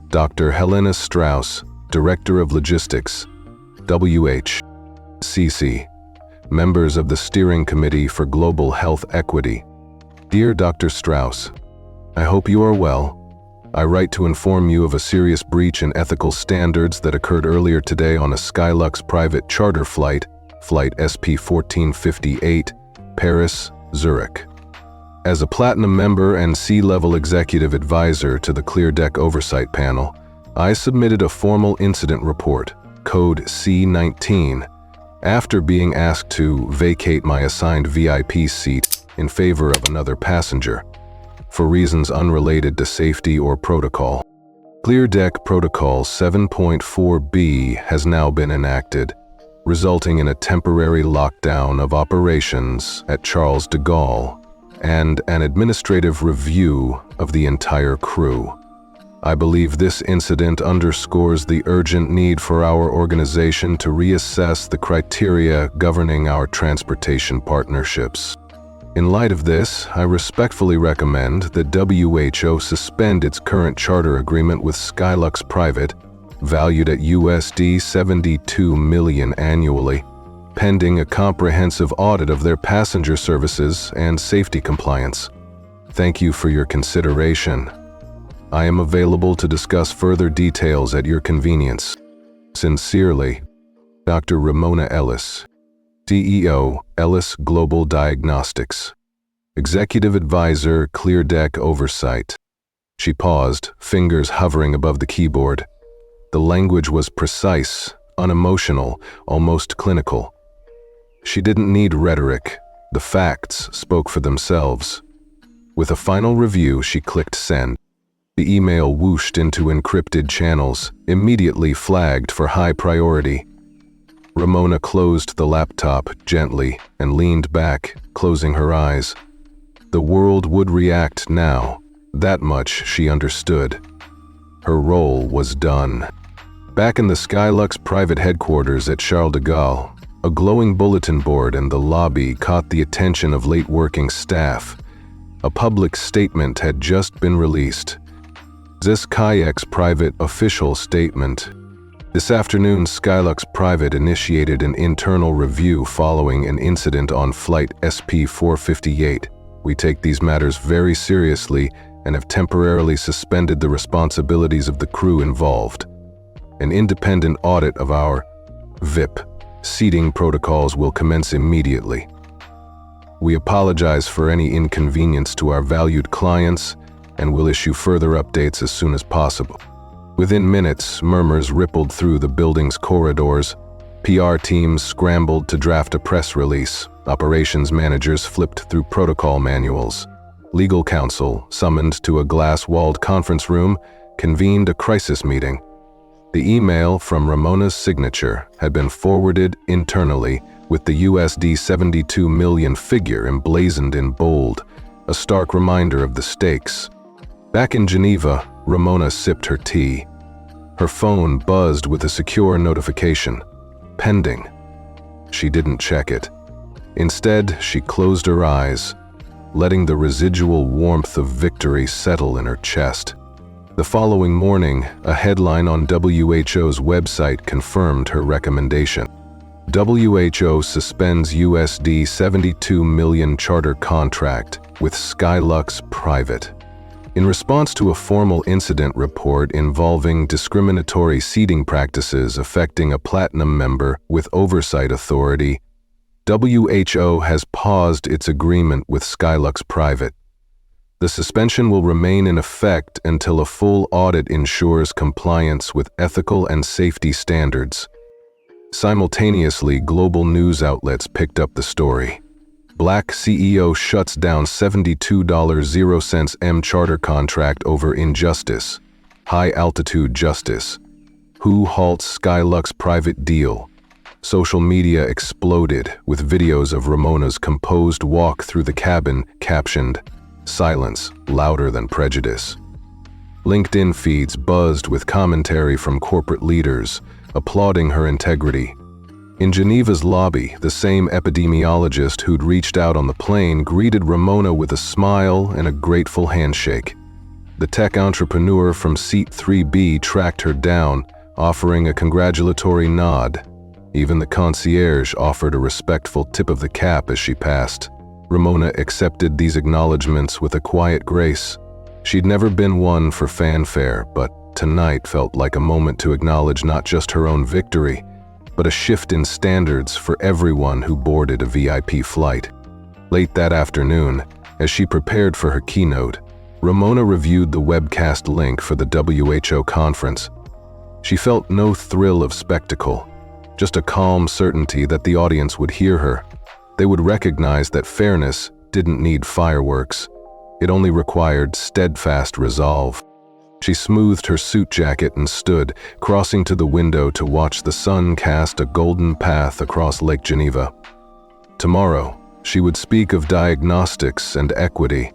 Dr. Helena Strauss, Director of Logistics, WH/CC, members of the Steering Committee for Global Health Equity. Dear Dr. Strauss, I hope you are well. I write to inform you of a serious breach in ethical standards that occurred earlier today on a Skylux private charter flight, Flight SP-1458, Paris, Zurich. As a platinum member and C-level executive advisor to the ClearDeck oversight panel, I submitted a formal incident report, code C19, after being asked to vacate my assigned VIP seat in favor of another passenger, for reasons unrelated to safety or protocol. ClearDeck Protocol 7.4b has now been enacted, resulting in a temporary lockdown of operations at Charles de Gaulle and an administrative review of the entire crew. I believe this incident underscores the urgent need for our organization to reassess the criteria governing our transportation partnerships. In light of this, I respectfully recommend that WHO suspend its current charter agreement with Skylux Private, valued at USD 72 million annually, pending a comprehensive audit of their passenger services and safety compliance. Thank you for your consideration. I am available to discuss further details at your convenience. Sincerely, Dr. Ramona Ellis, CEO, Ellis Global Diagnostics, Executive Advisor, ClearDeck Oversight. She paused, fingers hovering above the keyboard. The language was precise, unemotional, almost clinical. She didn't need rhetoric. The facts spoke for themselves. With a final review, she clicked send. The email whooshed into encrypted channels, immediately flagged for high priority. Ramona closed the laptop gently and leaned back, closing her eyes. The world would react now. That much she understood. Her role was done. Back in the Skylux private headquarters at Charles de Gaulle, a glowing bulletin board in the lobby caught the attention of late-working staff. A public statement had just been released. Skylux Private official statement. This afternoon, Skylux Private initiated an internal review following an incident on flight SP-458. We take these matters very seriously and have temporarily suspended the responsibilities of the crew involved. An independent audit of our VIP seating protocols will commence immediately. We apologize for any inconvenience to our valued clients and will issue further updates as soon as possible. Within minutes, murmurs rippled through the building's corridors. PR teams scrambled to draft a press release. Operations managers flipped through protocol manuals. Legal counsel, summoned to a glass-walled conference room, convened a crisis meeting. The email from Ramona's signature had been forwarded internally with the USD 72 million figure emblazoned in bold, a stark reminder of the stakes. Back in Geneva, Ramona sipped her tea. Her phone buzzed with a secure notification. Pending. She didn't check it. Instead, she closed her eyes, letting the residual warmth of victory settle in her chest. The following morning, a headline on WHO's website confirmed her recommendation. WHO suspends USD 72 million charter contract with Skylux Private. In response to a formal incident report involving discriminatory seating practices affecting a platinum member with oversight authority, WHO has paused its agreement with Skylux Private. The suspension will remain in effect until a full audit ensures compliance with ethical and safety standards. Simultaneously, global news outlets picked up the story. Black CEO shuts down $72.00 M charter contract over injustice. High-altitude justice. WHO halts Skylux private deal. Social media exploded with videos of Ramona's composed walk through the cabin captioned, "Silence, louder than prejudice." LinkedIn feeds buzzed with commentary from corporate leaders, applauding her integrity. In Geneva's lobby, the same epidemiologist who'd reached out on the plane greeted Ramona with a smile and a grateful handshake. The tech entrepreneur from seat 3B tracked her down, offering a congratulatory nod. Even the concierge offered a respectful tip of the cap as she passed. Ramona accepted these acknowledgments with a quiet grace. She'd never been one for fanfare, but tonight felt like a moment to acknowledge not just her own victory, but a shift in standards for everyone who boarded a VIP flight. Late that afternoon, As she prepared for her keynote, Ramona reviewed the webcast link for the WHO conference. She felt no thrill of spectacle, just a calm certainty that the audience would hear her. They would recognize that fairness didn't need fireworks. It only required steadfast resolve. She smoothed her suit jacket and stood, crossing to the window to watch the sun cast a golden path across Lake Geneva. Tomorrow, she would speak of diagnostics and equity,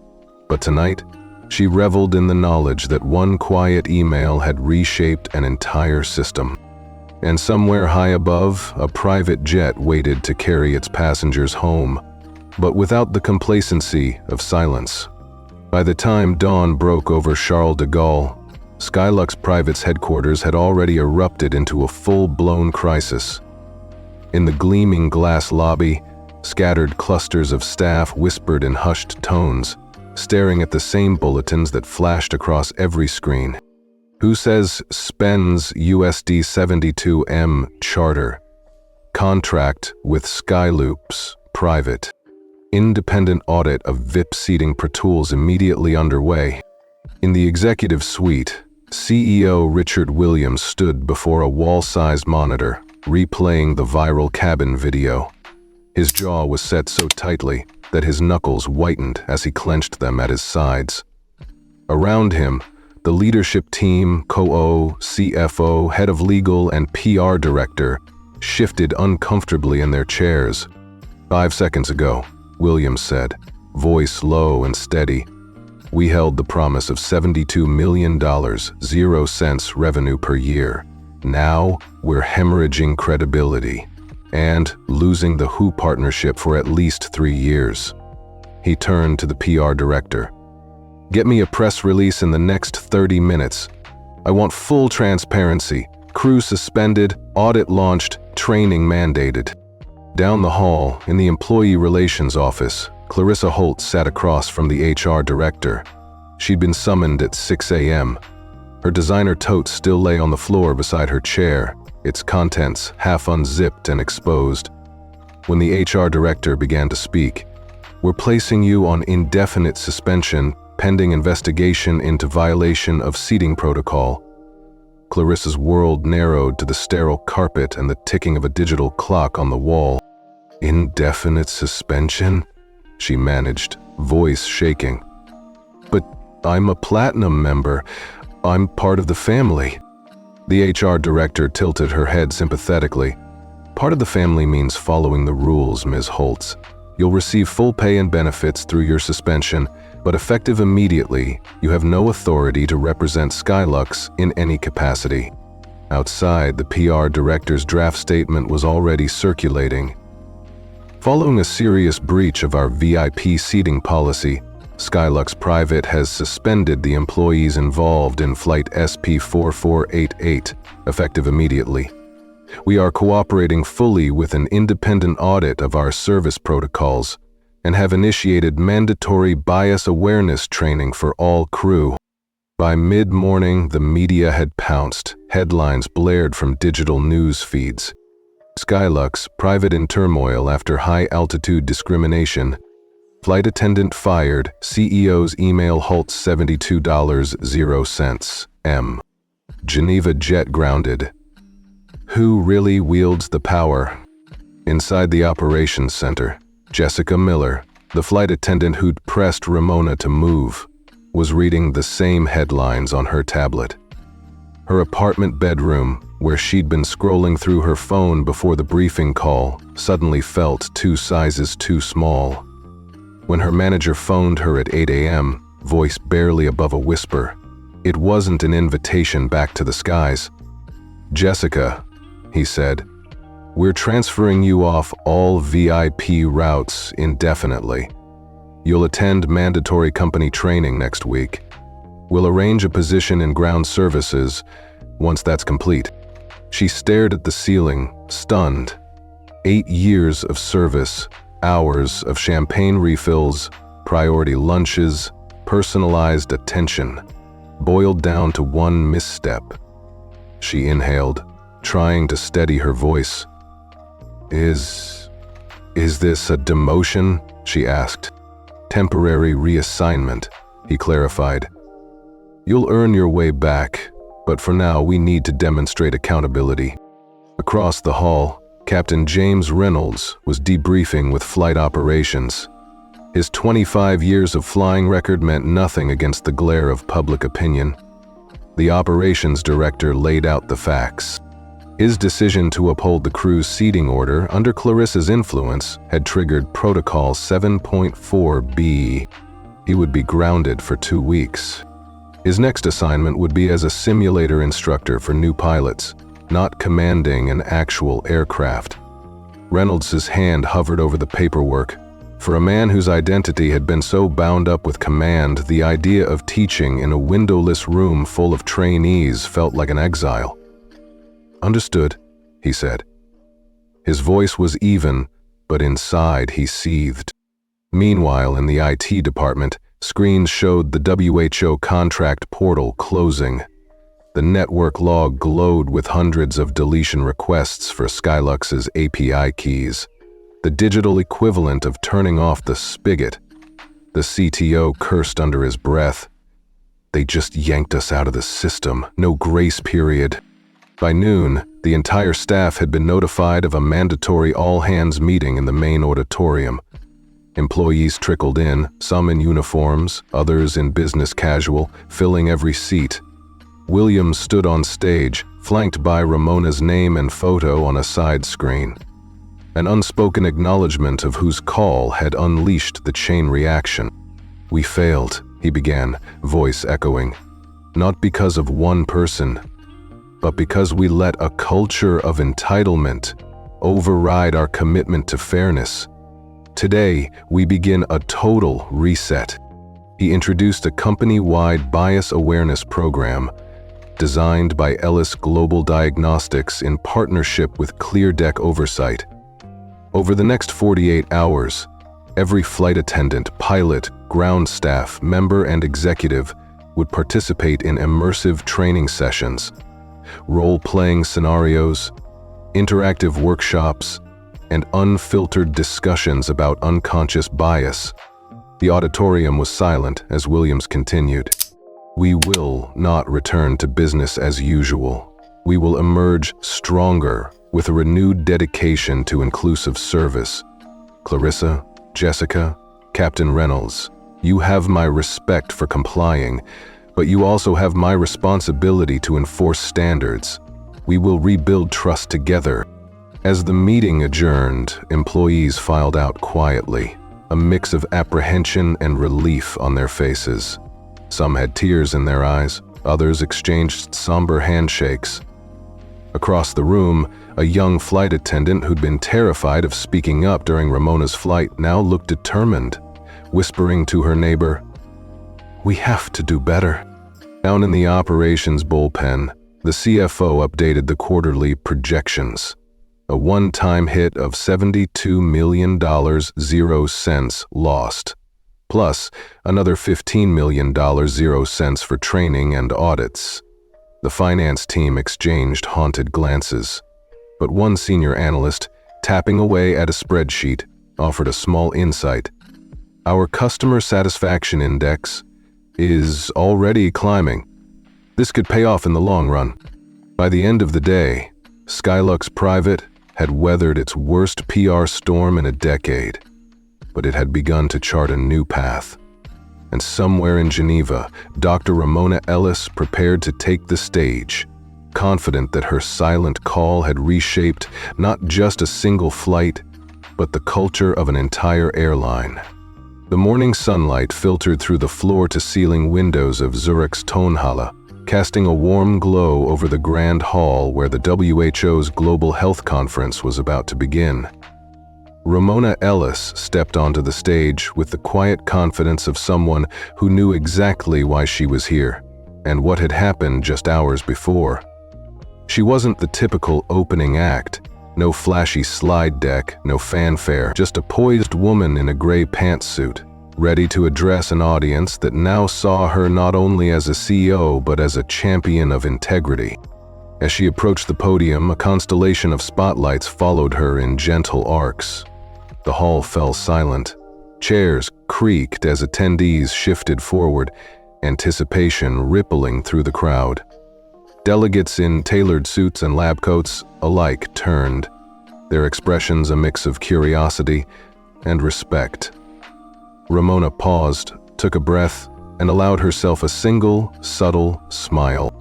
but tonight, she reveled in the knowledge that one quiet email had reshaped an entire system. And somewhere high above, a private jet waited to carry its passengers home, but without the complacency of silence. By the time dawn broke over Charles de Gaulle, Skylux Private's headquarters had already erupted into a full-blown crisis. In the gleaming glass lobby, scattered clusters of staff whispered in hushed tones, staring at the same bulletins that flashed across every screen. Who says spends USD 72M charter? Contract with Skylux Private. Independent audit of VIP seating per tools immediately underway. In the executive suite, CEO Richard Williams stood before a wall-sized monitor, replaying the viral cabin video. His jaw was set so tightly that his knuckles whitened as he clenched them at his sides. Around him, the leadership team, COO, CFO, head of legal, and PR director shifted uncomfortably in their chairs. 5 seconds ago, Williams said, voice low and steady, we held the promise of $72 million, 0 cents revenue per year. Now, we're hemorrhaging credibility and losing the WHO partnership for at least 3 years. He turned to the PR director. Get me a press release in the next 30 minutes. I want full transparency. Crew suspended, audit launched, training mandated. Down the hall, in the employee relations office, Clarissa Holt sat across from the HR director. She'd been summoned at 6 a.m. Her designer tote still lay on the floor beside her chair, its contents half unzipped and exposed. When the HR director began to speak, we're placing you on indefinite suspension pending investigation into violation of seating protocol. Clarissa's world narrowed to the sterile carpet and the ticking of a digital clock on the wall. Indefinite suspension? She managed, voice shaking. But I'm a platinum member. I'm part of the family. The HR director tilted her head sympathetically. Part of the family means following the rules, Ms. Holtz. You'll receive full pay and benefits through your suspension, but effective immediately, you have no authority to represent Skylux in any capacity. Outside, the PR director's draft statement was already circulating. Following a serious breach of our VIP seating policy, Skylux Private has suspended the employees involved in Flight SP4488, effective immediately. We are cooperating fully with an independent audit of our service protocols and have initiated mandatory bias awareness training for all crew. By mid-morning, the media had pounced. Headlines blared from digital news feeds. Skylux, private in turmoil after high-altitude discrimination. Flight attendant fired, CEO's email halts $72.00 M. Geneva jet grounded. Who really wields the power? Inside the operations center, Jessica Miller, the flight attendant who'd pressed Ramona to move, was reading the same headlines on her tablet. Her apartment bedroom, where she'd been scrolling through her phone before the briefing call, suddenly felt 2 sizes too small. When her manager phoned her at 8 a.m., voice barely above a whisper, it wasn't an invitation back to the skies. Jessica, he said, we're transferring you off all VIP routes indefinitely. You'll attend mandatory company training next week. We'll arrange a position in ground services once that's complete. She stared at the ceiling, stunned. 8 years of service, hours of champagne refills, priority lunches, personalized attention, boiled down to one misstep. She inhaled, trying to steady her voice. Is this a demotion? She asked. Temporary reassignment, he clarified. You'll earn your way back, but for now we need to demonstrate accountability. Across the hall, Captain James Reynolds was debriefing with flight operations. His 25 years of flying record meant nothing against the glare of public opinion. The operations director laid out the facts. His decision to uphold the crew's seating order under Clarissa's influence had triggered Protocol 7.4b. He would be grounded for 2 weeks. His next assignment would be as a simulator instructor for new pilots, not commanding an actual aircraft. Reynolds's hand hovered over the paperwork. For a man whose identity had been so bound up with command, the idea of teaching in a windowless room full of trainees felt like an exile. Understood, he said. His voice was even, but inside he seethed. Meanwhile, in the IT department, screens showed the WHO contract portal closing. The network log glowed with hundreds of deletion requests for Skylux's API keys, the digital equivalent of turning off the spigot. The CTO cursed under his breath. They just yanked us out of the system, no grace period. By noon, the entire staff had been notified of a mandatory all-hands meeting in the main auditorium. Employees trickled in, some in uniforms, others in business casual, filling every seat. Williams stood on stage, flanked by Ramona's name and photo on a side screen. An unspoken acknowledgement of whose call had unleashed the chain reaction. We failed, he began, voice echoing. Not because of one person, but because we let a culture of entitlement override our commitment to fairness. Today, we begin a total reset. He introduced a company-wide bias awareness program designed by Ellis Global Diagnostics in partnership with ClearDeck Oversight. Over the next 48 hours, every flight attendant, pilot, ground staff, member, and executive would participate in immersive training sessions, role-playing scenarios, interactive workshops, and unfiltered discussions about unconscious bias. The auditorium was silent as Williams continued. We will not return to business as usual. We will emerge stronger with a renewed dedication to inclusive service. Clarissa, Jessica, Captain Reynolds, you have my respect for complying, but you also have my responsibility to enforce standards. We will rebuild trust together. As the meeting adjourned, employees filed out quietly, a mix of apprehension and relief on their faces. Some had tears in their eyes, others exchanged somber handshakes. Across the room, a young flight attendant who'd been terrified of speaking up during Ramona's flight now looked determined, whispering to her neighbor, "We have to do better." Down in the operations bullpen, the CFO updated the quarterly projections. A one-time hit of $72 million, 0 cents lost, plus another $15 million, 0 cents for training and audits. The finance team exchanged haunted glances, but one senior analyst, tapping away at a spreadsheet, offered a small insight. Our customer satisfaction index is already climbing. This could pay off in the long run. By the end of the day, Skylux Private had weathered its worst PR storm in a decade, but it had begun to chart a new path. And somewhere in Geneva, Dr. Ramona Ellis prepared to take the stage, confident that her silent call had reshaped not just a single flight, but the culture of an entire airline. The morning sunlight filtered through the floor-to-ceiling windows of Zurich's Tonhalle, casting a warm glow over the grand hall where the WHO's Global Health Conference was about to begin. Ramona Ellis stepped onto the stage with the quiet confidence of someone who knew exactly why she was here and what had happened just hours before. She wasn't the typical opening act, no flashy slide deck, no fanfare, just a poised woman in a gray pantsuit, ready to address an audience that now saw her not only as a CEO but as a champion of integrity. As she approached the podium, a constellation of spotlights followed her in gentle arcs. The hall fell silent, Chairs creaked as attendees shifted forward, anticipation rippling through the crowd. Delegates in tailored suits and lab coats alike turned, their expressions a mix of curiosity and respect. Ramona paused, took a breath, and allowed herself a single, subtle smile.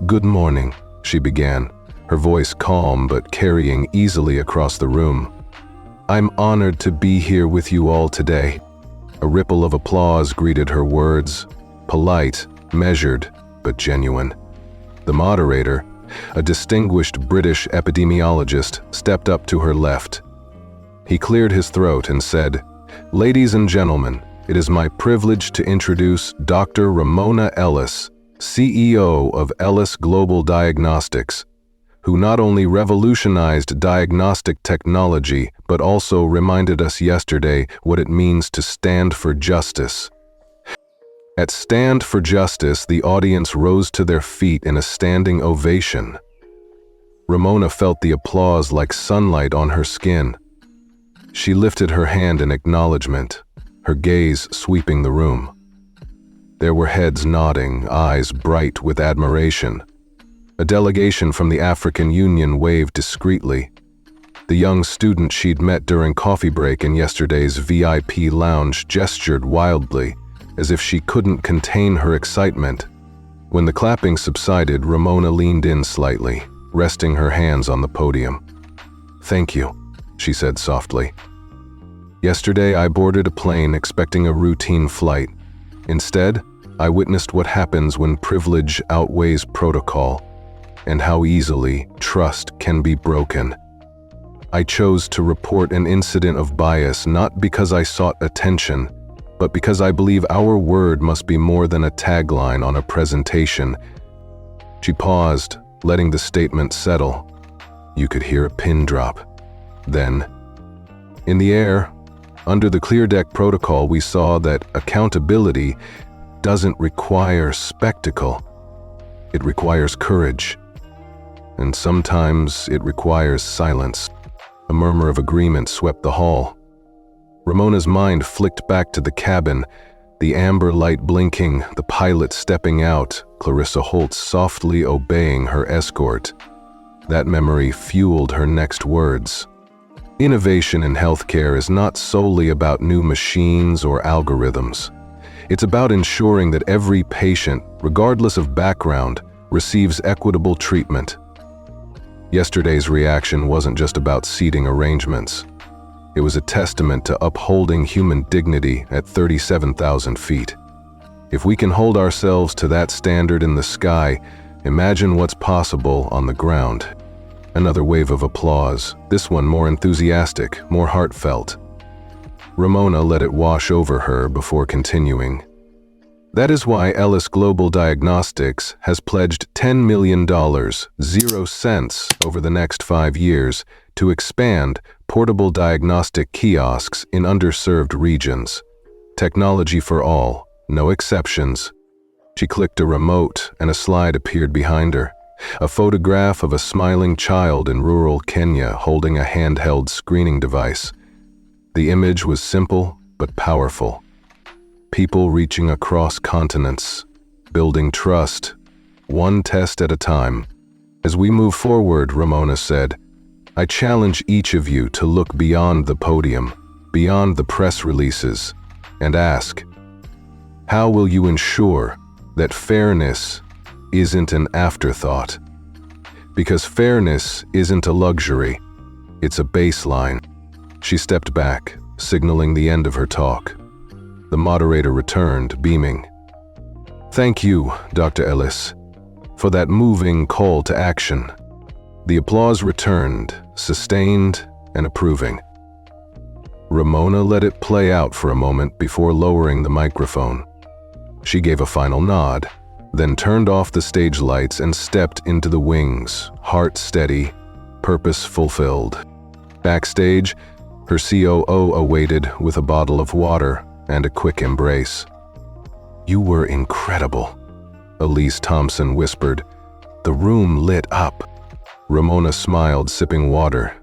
"Good morning," she began, her voice calm but carrying easily across the room. "I'm honored to be here with you all today." A ripple of applause greeted her words, polite, measured, but genuine. The moderator, a distinguished British epidemiologist, stepped up to her left. He cleared his throat and said, "Ladies and gentlemen, it is my privilege to introduce Dr. Ramona Ellis, CEO of Ellis Global Diagnostics, who not only revolutionized diagnostic technology but also reminded us yesterday what it means to stand for justice." At Stand for Justice, the audience rose to their feet in a standing ovation. Ramona felt the applause like sunlight on her skin. She lifted her hand in acknowledgement, her gaze sweeping the room. There were heads nodding, eyes bright with admiration. A delegation from the African Union waved discreetly. The young student she'd met during coffee break in yesterday's VIP lounge gestured wildly, as if she couldn't contain her excitement. When the clapping subsided, Ramona leaned in slightly, resting her hands on the podium. "Thank you," she said softly. "Yesterday I boarded a plane expecting a routine flight. Instead, I witnessed what happens when privilege outweighs protocol, and how easily trust can be broken. I chose to report an incident of bias not because I sought attention, but because I believe our word must be more than a tagline on a presentation." She paused, letting the statement settle. You could hear a pin drop. Then, in the air, under the ClearDeck protocol, we saw that accountability doesn't require spectacle. It requires courage. And sometimes it requires silence. A murmur of agreement swept the hall. Ramona's mind flicked back to the cabin, the amber light blinking, the pilot stepping out, Clarissa Holtz softly obeying her escort. That memory fueled her next words. Innovation in healthcare is not solely about new machines or algorithms. It's about ensuring that every patient, regardless of background, receives equitable treatment. Yesterday's reaction wasn't just about seating arrangements. It was a testament to upholding human dignity at 37,000 feet. If we can hold ourselves to that standard in the sky, imagine what's possible on the ground. Another wave of applause, this one more enthusiastic, more heartfelt. Ramona let it wash over her before continuing. That is why Ellis Global Diagnostics has pledged $10 million, 0 cents, over the next 5 years to expand portable diagnostic kiosks in underserved regions. Technology for all, no exceptions. She clicked a remote and a slide appeared behind her. A photograph of a smiling child in rural Kenya holding a handheld screening device. The image was simple but powerful. People reaching across continents, building trust, one test at a time. As we move forward, Ramona said, I challenge each of you to look beyond the podium, beyond the press releases, and ask, how will you ensure that fairness isn't an afterthought? Because fairness isn't a luxury, it's a baseline. She stepped back, signaling the end of her talk. The moderator returned, beaming. Thank you, Dr. Ellis, for that moving call to action. The applause returned, sustained and approving. Ramona let it play out for a moment before lowering the microphone. She gave a final nod, then turned off the stage lights and stepped into the wings, heart steady, purpose fulfilled. Backstage, her COO awaited with a bottle of water and a quick embrace. You were incredible, Elise Thompson whispered. The room lit up. Ramona smiled, sipping water.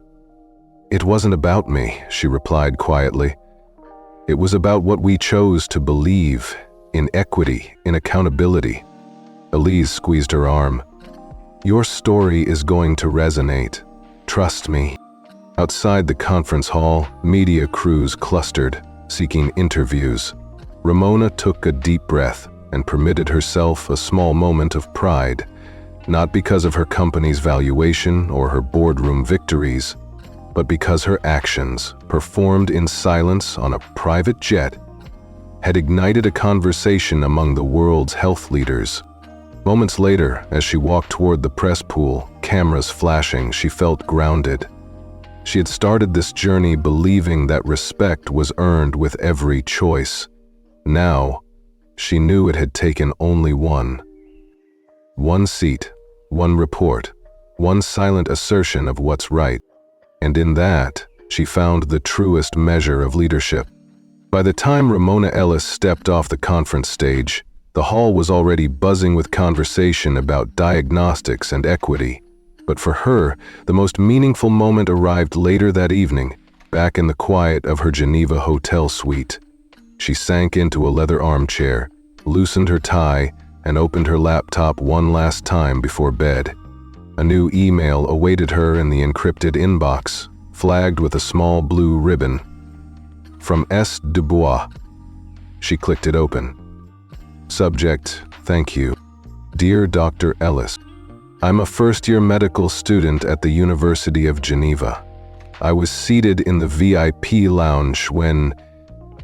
It wasn't about me, she replied quietly. It was about what we chose to believe, in equity, in accountability. Elise squeezed her arm. Your story is going to resonate. Trust me. Outside the conference hall, media crews clustered, seeking interviews. Ramona took a deep breath and permitted herself a small moment of pride, not because of her company's valuation or her boardroom victories, but because her actions, performed in silence on a private jet, had ignited a conversation among the world's health leaders. Moments later, as she walked toward the press pool, cameras flashing, she felt grounded. She had started this journey believing that respect was earned with every choice. Now, she knew it had taken only one. One seat, one report, one silent assertion of what's right. And in that, she found the truest measure of leadership. By the time Ramona Ellis stepped off the conference stage, the hall was already buzzing with conversation about diagnostics and equity. But for her, the most meaningful moment arrived later that evening, back in the quiet of her Geneva hotel suite. She sank into a leather armchair, loosened her tie, and opened her laptop one last time before bed. A new email awaited her in the encrypted inbox, flagged with a small blue ribbon. From S. Dubois. She clicked it open. Subject, thank you. Dear Dr. Ellis, I'm a first-year medical student at the University of Geneva. I was seated in the VIP lounge when,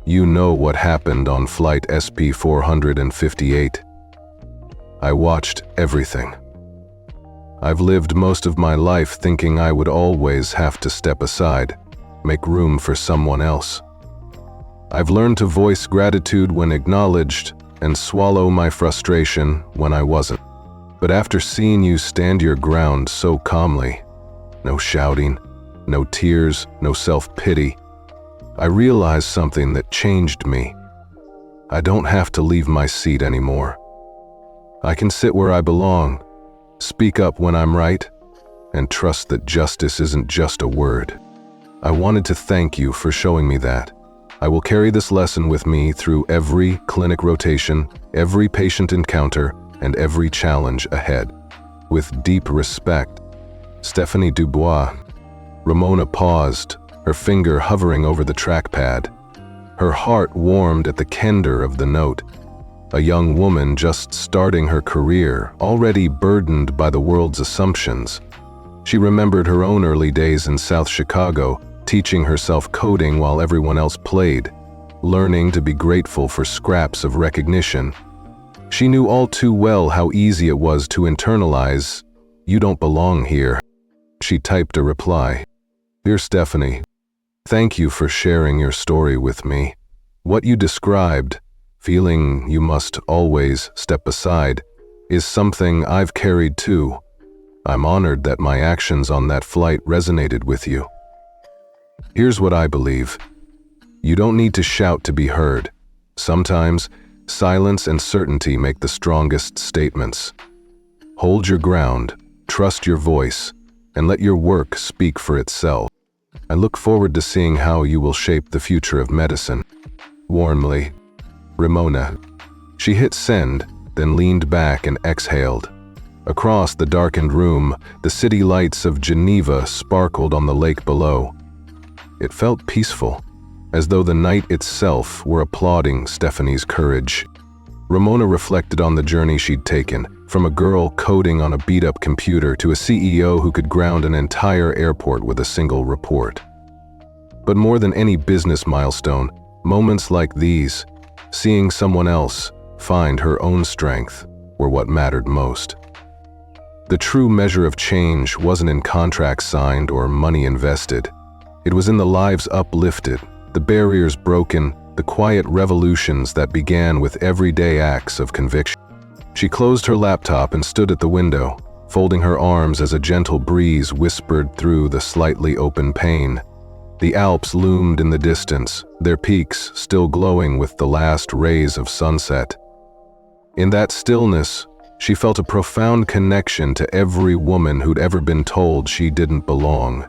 you know what happened on flight SP-458. I watched everything. I've lived most of my life thinking I would always have to step aside, make room for someone else. I've learned to voice gratitude when acknowledged and swallow my frustration when I wasn't. But after seeing you stand your ground so calmly, no shouting, no tears, no self-pity, I realized something that changed me. I don't have to leave my seat anymore. I can sit where I belong, speak up when I'm right, and trust that justice isn't just a word. I wanted to thank you for showing me that. I will carry this lesson with me through every clinic rotation, every patient encounter, and every challenge ahead. With deep respect, Stephanie Dubois. Ramona paused, her finger hovering over the trackpad. Her heart warmed at the candor of the note. A young woman just starting her career, already burdened by the world's assumptions. She remembered her own early days in South Chicago, teaching herself coding while everyone else played, learning to be grateful for scraps of recognition. She knew all too well how easy it was to internalize, "You don't belong here." She typed a reply. Dear Stephanie, thank you for sharing your story with me. What you described, feeling you must always step aside, is something I've carried too. I'm honored that my actions on that flight resonated with you. Here's what I believe. You don't need to shout to be heard. Sometimes, silence and certainty make the strongest statements. Hold your ground, trust your voice, and let your work speak for itself. I look forward to seeing how you will shape the future of medicine. Warmly, Ramona. She hit send, then leaned back and exhaled. Across the darkened room, the city lights of Geneva sparkled on the lake below. It felt peaceful, as though the night itself were applauding Stephanie's courage. Ramona reflected on the journey she'd taken, from a girl coding on a beat-up computer to a CEO who could ground an entire airport with a single report. But more than any business milestone, moments like these, seeing someone else find her own strength, were what mattered most. The true measure of change wasn't in contracts signed or money invested. It was in the lives uplifted, the barriers broken, the quiet revolutions that began with everyday acts of conviction. She closed her laptop and stood at the window, folding her arms as a gentle breeze whispered through the slightly open pane. The Alps loomed in the distance, their peaks still glowing with the last rays of sunset. In that stillness, she felt a profound connection to every woman who'd ever been told she didn't belong,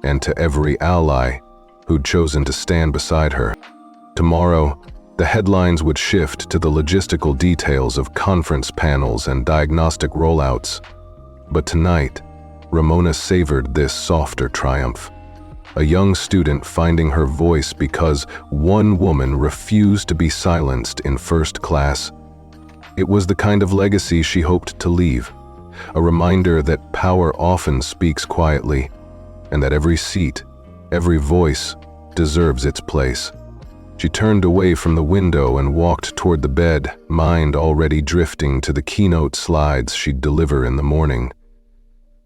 and to every ally who'd chosen to stand beside her. Tomorrow, the headlines would shift to the logistical details of conference panels and diagnostic rollouts. But tonight, Ramona savored this softer triumph. A young student finding her voice because one woman refused to be silenced in first class. It was the kind of legacy she hoped to leave, a reminder that power often speaks quietly, and that every seat, every voice, deserves its place. She turned away from the window and walked toward the bed, mind already drifting to the Keynote slides she'd deliver in the morning.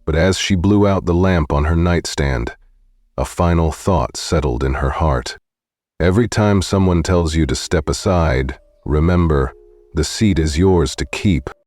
But as she blew out the lamp on her nightstand, a final thought settled in her heart. Every time someone tells you to step aside, remember, the seat is yours to keep.